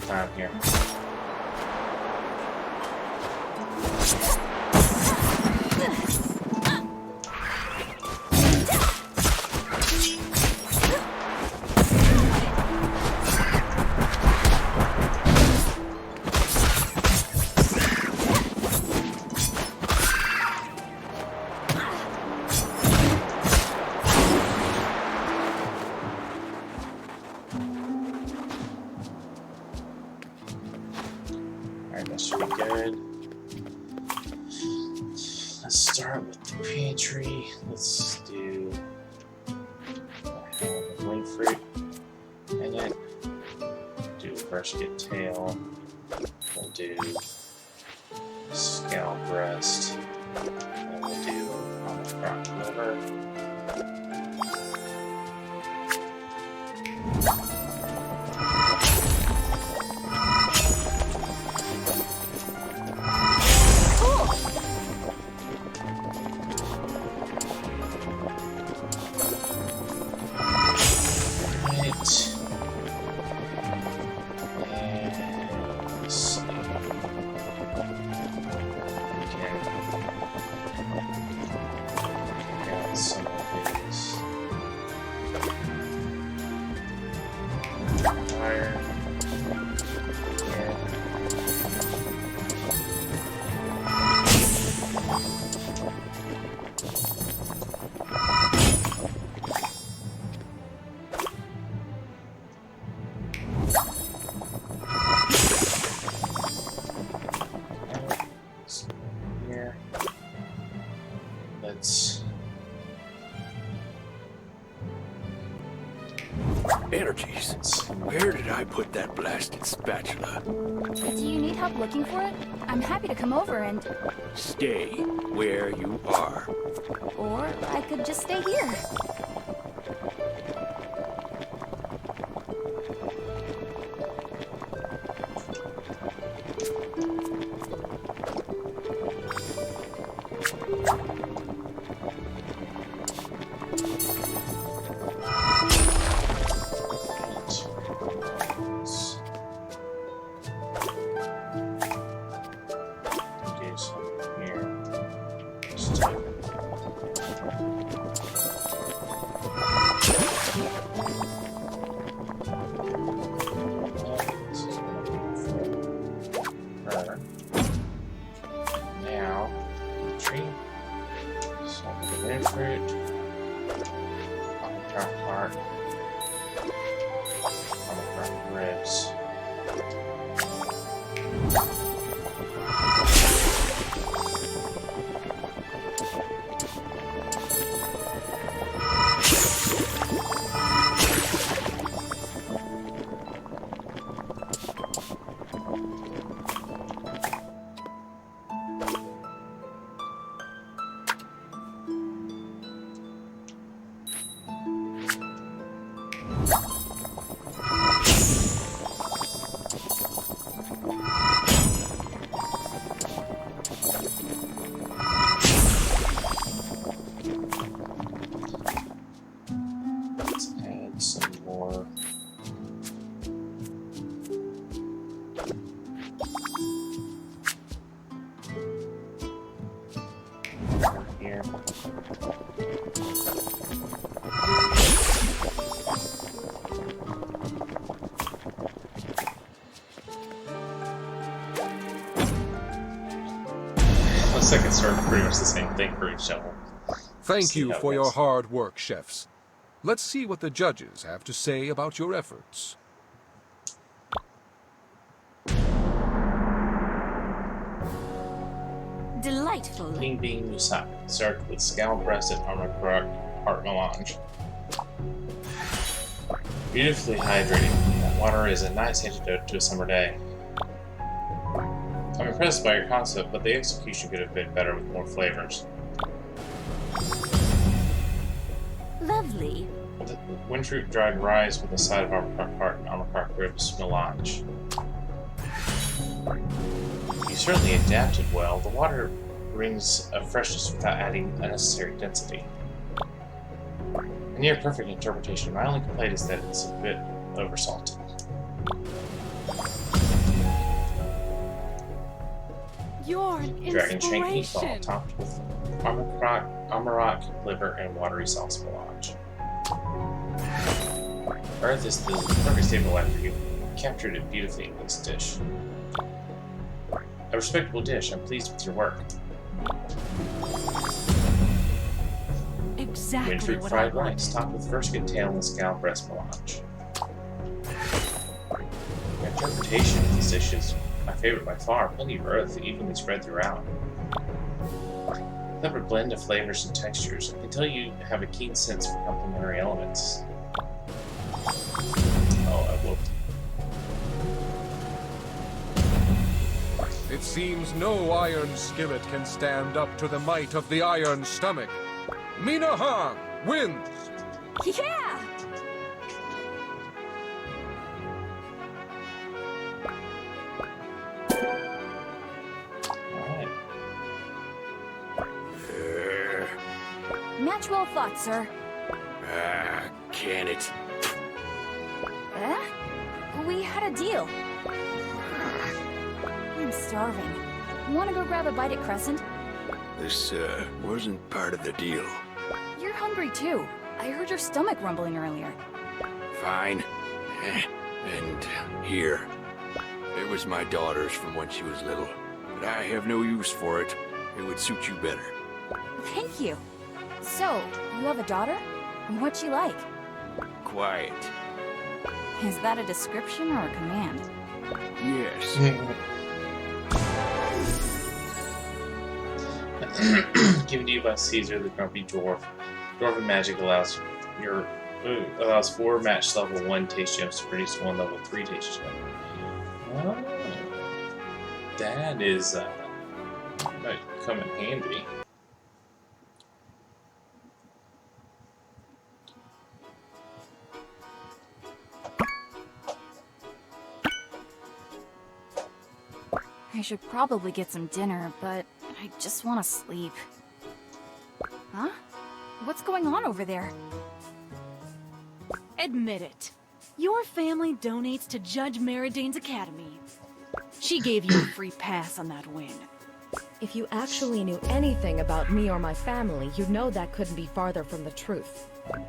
Time here. That should be good. Let's start with the pantry. Let's do wing fruit in it. Do brisket tail. We'll do scallop breast. And we'll do crock liver. Fire. Here. Let's. Energies. Where did I put that blasted spatula? Do you need help looking for it? I'm happy to come over and... Stay where you are. Or I could just stay here. Now, tree, salt of the fruit, pomegranate heart, pomegranate ribs. Let's add some more. Here. Looks like it's sort of pretty much the same thing for each level. Thank See you how it for your goes. hard work, chefs. Let's see what the judges have to say about your efforts. Delightful. King bean musai, served with scallop breast and armor heart melange. Beautifully hydrating. That water is a nice antidote to a summer day. I'm impressed by your concept, but the execution could have been better with more flavors. Lovely. Windfruit dried rice with a side of armor heart and armor ribs melange. You certainly adapted well. The water brings a freshness without adding unnecessary density. A near perfect interpretation. My only complaint is that it's a bit oversalted. You're an Dragon shank meatball inspiration. topped with armorock, liver, and watery sauce melange. Earth is the perfect stabilizer. You captured it beautifully in this dish. A respectable dish. I'm pleased with your work. Exactly Windfruit what fried I wanted. rice, topped with Verskin tail and scallop breast melange. Your interpretation of this dish is my favorite by far. Plenty of earth evenly spread throughout. Clever blend of flavors and textures. I can tell you have a keen sense for complementary elements. Oh, I whooped. It seems no iron skillet can stand up to the might of the iron stomach. Minahan wins! Yeah! Alright. Match well fought, sir. Can it? Eh? We had a deal. I'm starving. Wanna go grab a bite at Crescent? This, wasn't part of the deal. You're hungry too. I heard your stomach rumbling earlier. Fine. And here. It was my daughter's from when she was little. But I have no use for it. It would suit you better. Thank you. So, you have a daughter? What's she like? Quiet. Is that a description or a command? Yes. Given to you by Caesar, the grumpy dwarf. Dwarven magic allows 4 match level 1 taste gems to produce 1 level 3 taste gem. Oh, that is might come in handy. I should probably get some dinner, but I just want to sleep. Huh? What's going on over there? Admit it. Your family donates to Judge Meridane's academy. She gave you a free pass on that win. If you actually knew anything about me or my family, you'd know that couldn't be farther from the truth.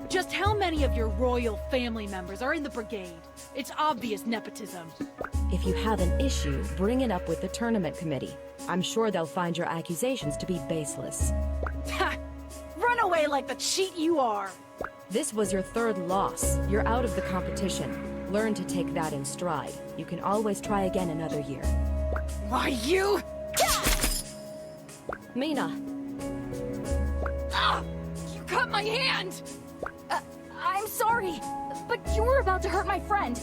Just how many of your royal family members are in the Brigade? It's obvious nepotism. If you have an issue, bring it up with the tournament committee. I'm sure they'll find your accusations to be baseless. Ha! Run away like the cheat you are! This was your 3rd loss. You're out of the competition. Learn to take that in stride. You can always try again another year. Why, you? Mina! Ah! You cut my hand! I'm sorry, but you were about to hurt my friend.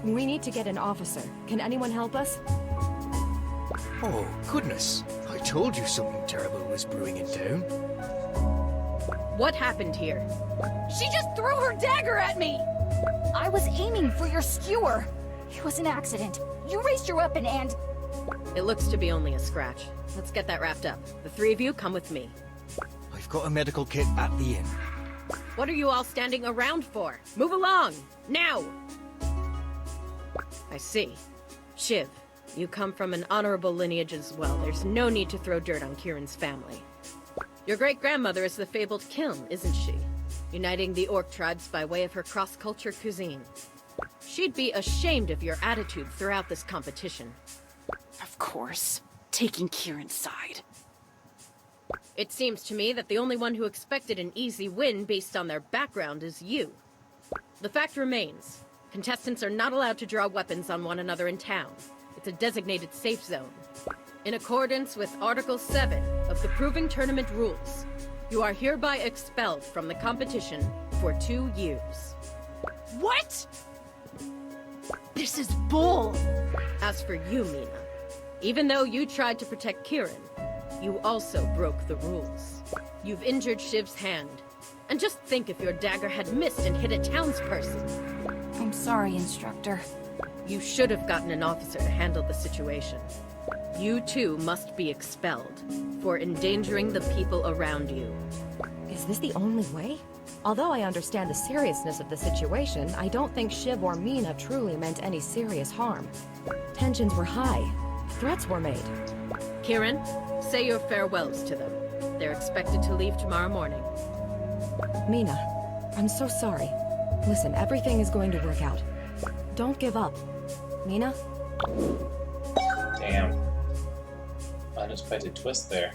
We need to get an officer. Can anyone help us? Oh, goodness. I told you something terrible was brewing in town. What happened here? She just threw her dagger at me! I was aiming for your skewer. It was an accident. You raised your weapon and... It looks to be only a scratch. Let's get that wrapped up. The 3 of you come with me. I've got a medical kit at the inn. What are you all standing around for? Move along! Now! I see. Shiv, you come from an honorable lineage as well. There's no need to throw dirt on Kieran's family. Your great-grandmother is the fabled Kiln, isn't she? Uniting the orc tribes by way of her cross-culture cuisine. She'd be ashamed of your attitude throughout this competition. Of course. Taking Kieran's side. It seems to me that the only one who expected an easy win based on their background is you. The fact remains, contestants are not allowed to draw weapons on one another in town. It's a designated safe zone. In accordance with Article 7 of the Proving Tournament rules, you are hereby expelled from the competition for 2 years. What? This is bull! As for you, Mina, even though you tried to protect Kieran, you also broke the rules. You've injured Shiv's hand. And just think if your dagger had missed and hit a townsperson. I'm sorry, Instructor. You should have gotten an officer to handle the situation. You too must be expelled for endangering the people around you. Is this the only way? Although I understand the seriousness of the situation, I don't think Shiv or Mina truly meant any serious harm. Tensions were high. Threats were made. Kieran, say your farewells to them. They're expected to leave tomorrow morning. Mina, I'm so sorry. Listen, everything is going to work out. Don't give up. Mina? Damn. Unexpected twist there.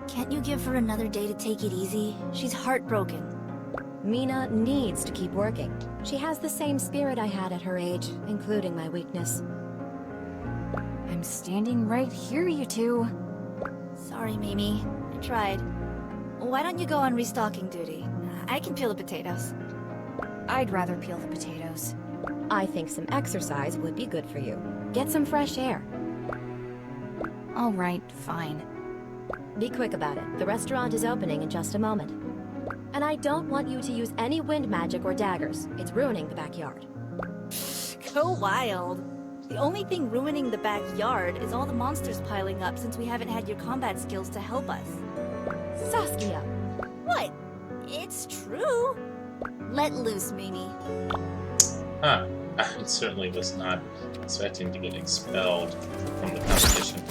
Can't you give her another day to take it easy? She's heartbroken. Mina needs to keep working. She has the same spirit I had at her age, including my weakness. I'm standing right here, you two. Sorry, Mimi. I tried. Why don't you go on restocking duty? I can peel the potatoes. I'd rather peel the potatoes. I think some exercise would be good for you. Get some fresh air. All right, fine. Be quick about it. The restaurant is opening in just a moment. And I don't want you to use any wind magic or daggers. It's ruining the backyard. Go wild. The only thing ruining the backyard is all the monsters piling up since we haven't had your combat skills to help us. Saskia! What? It's true. Let loose, Mimi. Huh. I certainly was not expecting to get expelled from the competition.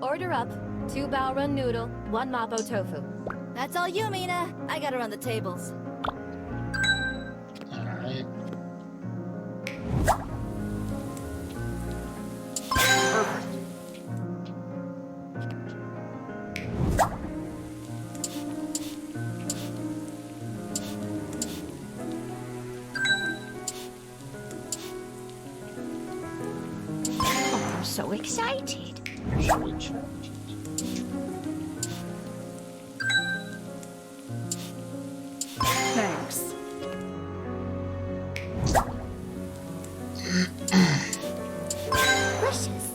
Order up. 2 bao run noodle, 1 mapo tofu. That's all you, Mina. I gotta run the tables. Alright. Oh, I'm so excited. Thanks. Precious.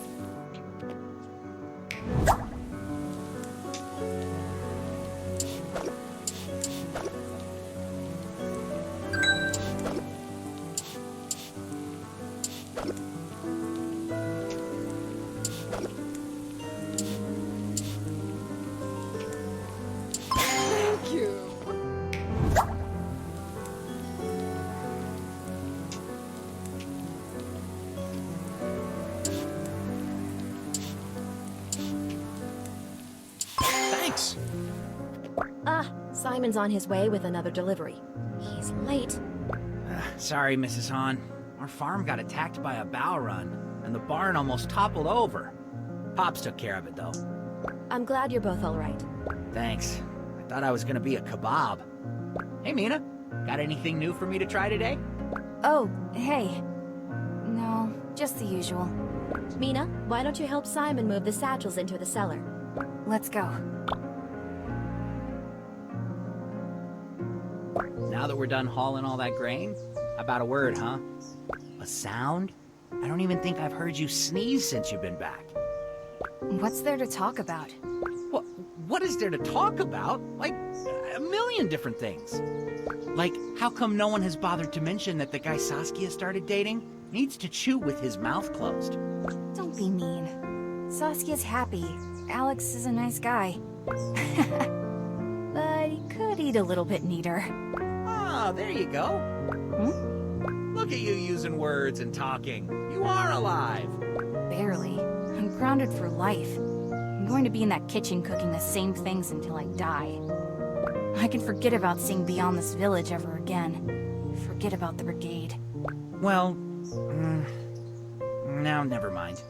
Thank you. Thanks. Ah, Simon's on his way with another delivery. He's late. Sorry, Mrs. Hahn. Our farm got attacked by a bow run, and the barn almost toppled over. Pops took care of it, though. I'm glad you're both all right. Thanks. I thought I was gonna be a kebab. Hey, Mina. Got anything new for me to try today? Oh, hey. No, just the usual. Mina, why don't you help Simon move the satchels into the cellar? Let's go. Now that we're done hauling all that grain, how about a word, huh? A sound? I don't even think I've heard you sneeze since you've been back. What's there to talk about? What is there to talk about? Like, a million different things. Like, how come no one has bothered to mention that the guy Saskia started dating needs to chew with his mouth closed? Don't be mean. Saskia's happy. Alex is a nice guy. But he could eat a little bit neater. Ah, there you go. Look at you using words and talking. You are alive. Barely. I'm grounded for life. I'm going to be in that kitchen cooking the same things until I die. I can forget about seeing beyond this village ever again. Forget about the Brigade. Well, now never mind.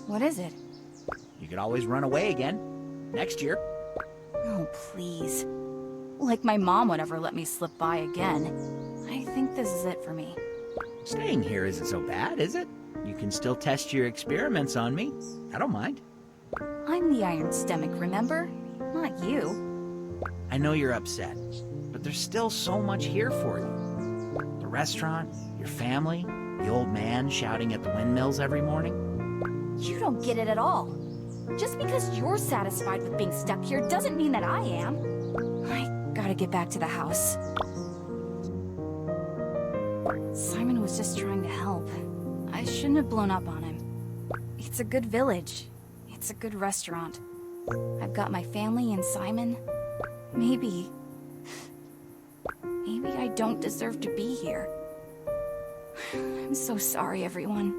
What is it? You could always run away again. Next year. Oh, please. Like my mom would ever let me slip by again. I think this is it for me. Staying here isn't so bad, is it? You can still test your experiments on me. I don't mind. I'm the Iron Stomach, remember? Not you. I know you're upset, but there's still so much here for you. The restaurant, your family, the old man shouting at the windmills every morning. You don't get it at all. Just because you're satisfied with being stuck here doesn't mean that I am. I gotta get back to the house. Simon was just trying to help. I shouldn't have blown up on him. It's a good village. It's a good restaurant. I've got my family and Simon. Maybe I don't deserve to be here. I'm so sorry, everyone.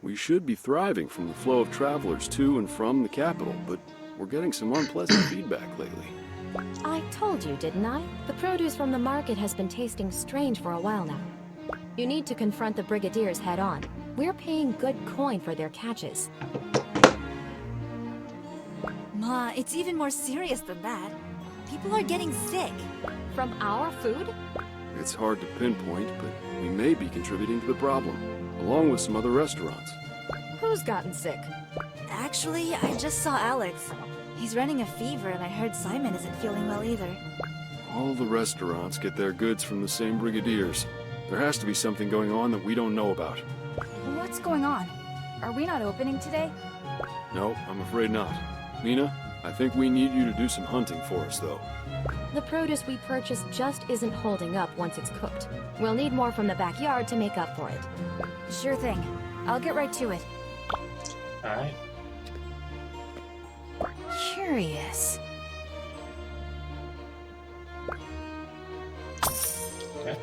We should be thriving from the flow of travelers to and from the capital, but we're getting some unpleasant feedback lately. I told you, didn't I? The produce from the market has been tasting strange for a while now. You need to confront the Brigadiers head on. We're paying good coin for their catches. Ma, it's even more serious than that. People are getting sick. From our food? It's hard to pinpoint, but we may be contributing to the problem, along with some other restaurants. Who's gotten sick? Actually, I just saw Alex. He's running a fever, and I heard Simon isn't feeling well either. All the restaurants get their goods from the same Brigadiers. There has to be something going on that we don't know about. What's going on? Are we not opening today? No, I'm afraid not. Mina, I think we need you to do some hunting for us, though. The produce we purchased just isn't holding up once it's cooked. We'll need more from the backyard to make up for it. Sure thing. I'll get right to it. Alright. Curious. Okay.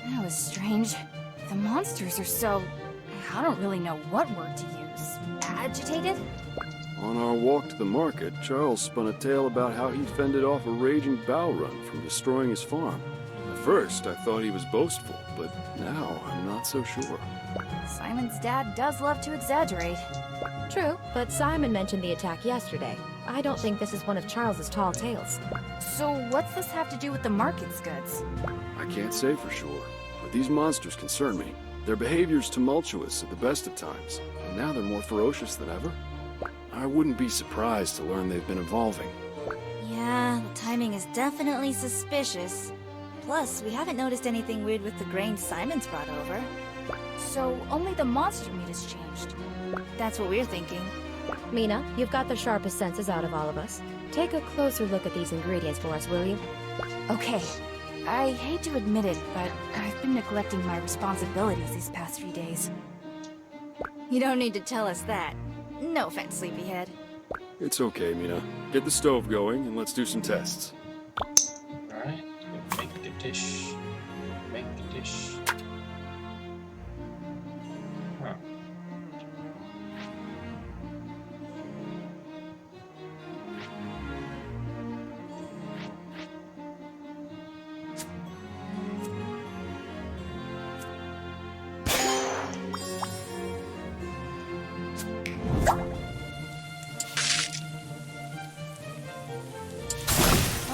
That was strange. The monsters are so... I don't really know what word to use. Agitated? On our walk to the market, Charles spun a tale about how he'd fended off a raging bow run from destroying his farm. At first, I thought he was boastful, but now I'm not so sure. Simon's dad does love to exaggerate. True, but Simon mentioned the attack yesterday. I don't think this is one of Charles's tall tales. So what's this have to do with the market's goods? I can't say for sure, but these monsters concern me. Their behavior's tumultuous at the best of times, and now they're more ferocious than ever. I wouldn't be surprised to learn they've been evolving. Yeah, the timing is definitely suspicious. Plus, we haven't noticed anything weird with the grain Simon's brought over. So only the monster meat has changed. That's what we're thinking. Mina, you've got the sharpest senses out of all of us. Take a closer look at these ingredients for us, will you? Okay. I hate to admit it, but I've been neglecting my responsibilities these past few days. You don't need to tell us that. No offense, sleepyhead. It's okay, Mina. Get the stove going, and let's do some tests. Alright. Make a dish. Make a dish. Huh.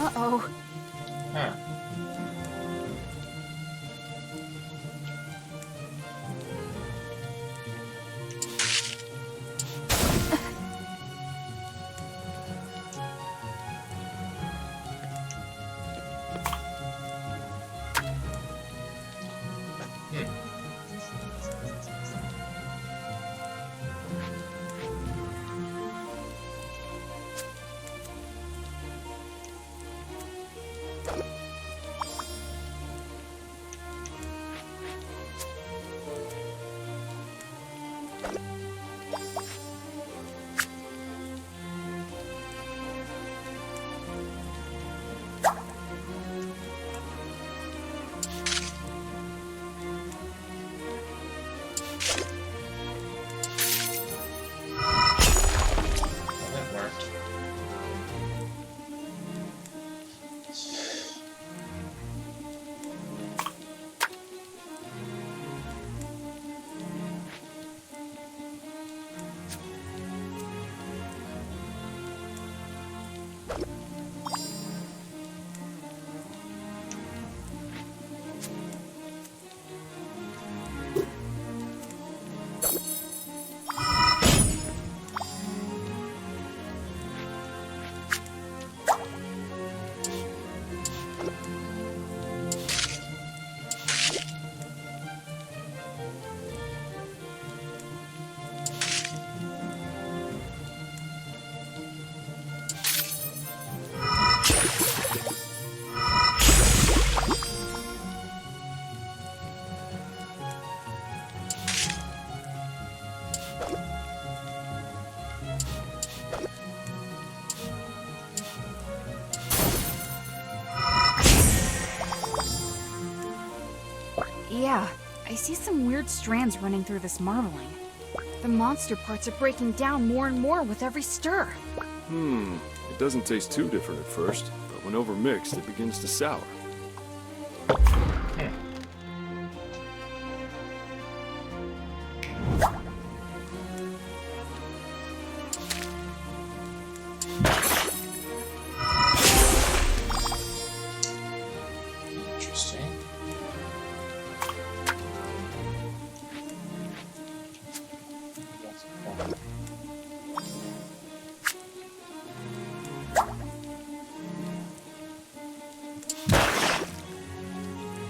Uh-oh. Huh. Yeah, I see some weird strands running through this marbling. The monster parts are breaking down more and more with every stir. It doesn't taste too different at first, but when overmixed, it begins to sour. Interesting.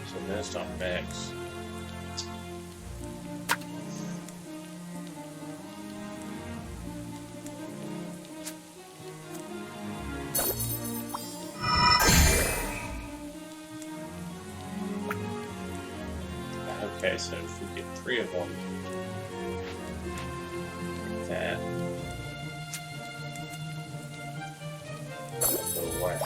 So those don't mix. Okay, so if we get 3 of them, like that, that'll go away.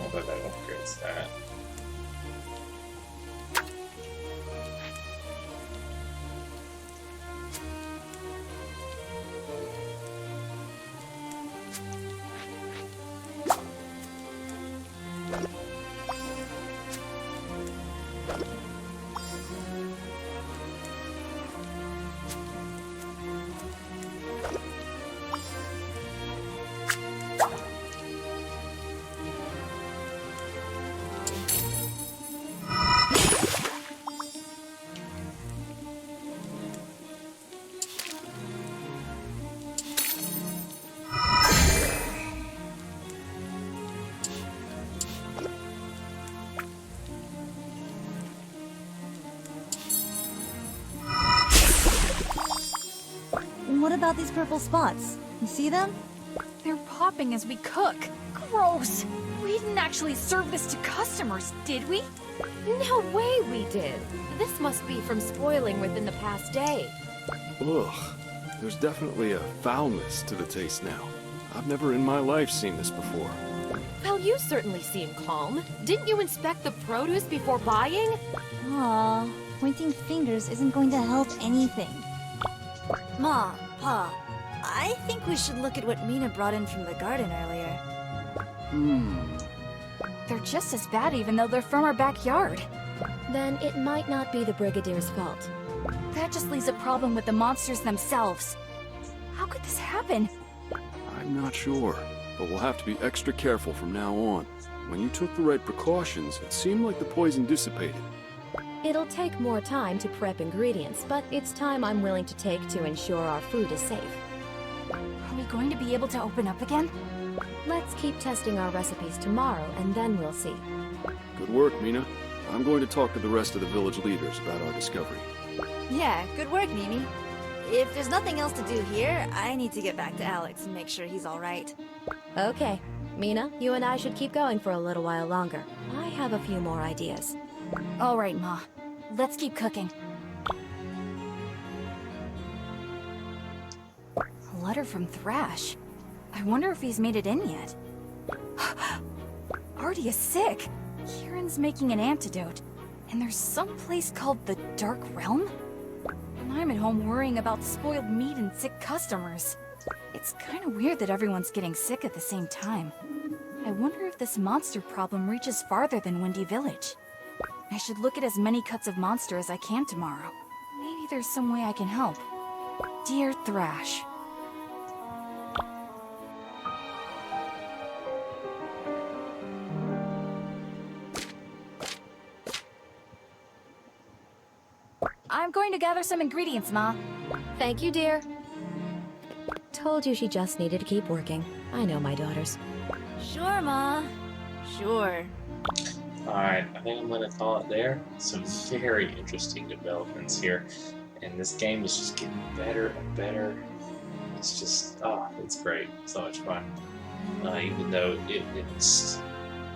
Although that upgrades that. What about these purple spots? You see them? They're popping as we cook. Gross! We didn't actually serve this to customers, did we? No way we did. This must be from spoiling within the past day. Ugh. There's definitely a foulness to the taste now. I've never in my life seen this before. Well, you certainly seem calm. Didn't you inspect the produce before buying? Aw, pointing fingers isn't going to help anything. Ma, Pa, I think we should look at what Mina brought in from the garden earlier. They're just as bad even though they're from our backyard. Then it might not be the Brigadier's fault. That just leaves a problem with the monsters themselves. How could this happen? I'm not sure, but we'll have to be extra careful from now on. When you took the right precautions, it seemed like the poison dissipated. It'll take more time to prep ingredients, but it's time I'm willing to take to ensure our food is safe. Are we going to be able to open up again? Let's keep testing our recipes tomorrow, and then we'll see. Good work, Mina. I'm going to talk to the rest of the village leaders about our discovery. Yeah, good work, Mimi. If there's nothing else to do here, I need to get back to Alex and make sure he's alright. Okay. Mina, you and I should keep going for a little while longer. I have a few more ideas. All right, Ma. Let's keep cooking. A letter from Thrash. I wonder if he's made it in yet. Artie is sick. Kieran's making an antidote. And there's some place called the Dark Realm? And I'm at home worrying about spoiled meat and sick customers. It's kind of weird that everyone's getting sick at the same time. I wonder if this monster problem reaches farther than Windy Village. I should look at as many cuts of monster as I can tomorrow. Maybe there's some way I can help. Dear Thrash. I'm going to gather some ingredients, Ma. Thank you, dear. Told you she just needed to keep working. I know my daughters. Sure, Ma. Sure. Alright, I think I'm going to call it there. Some very interesting developments here. And this game is just getting better and better. It's just, it's great. So much fun. Even though it's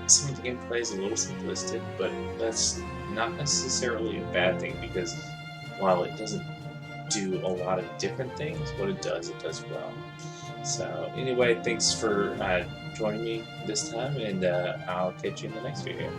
some of the gameplay is a little simplistic, but that's not necessarily a bad thing, because while it doesn't do a lot of different things, what it does well. So anyway, thanks for joining me this time, and I'll catch you in the next video.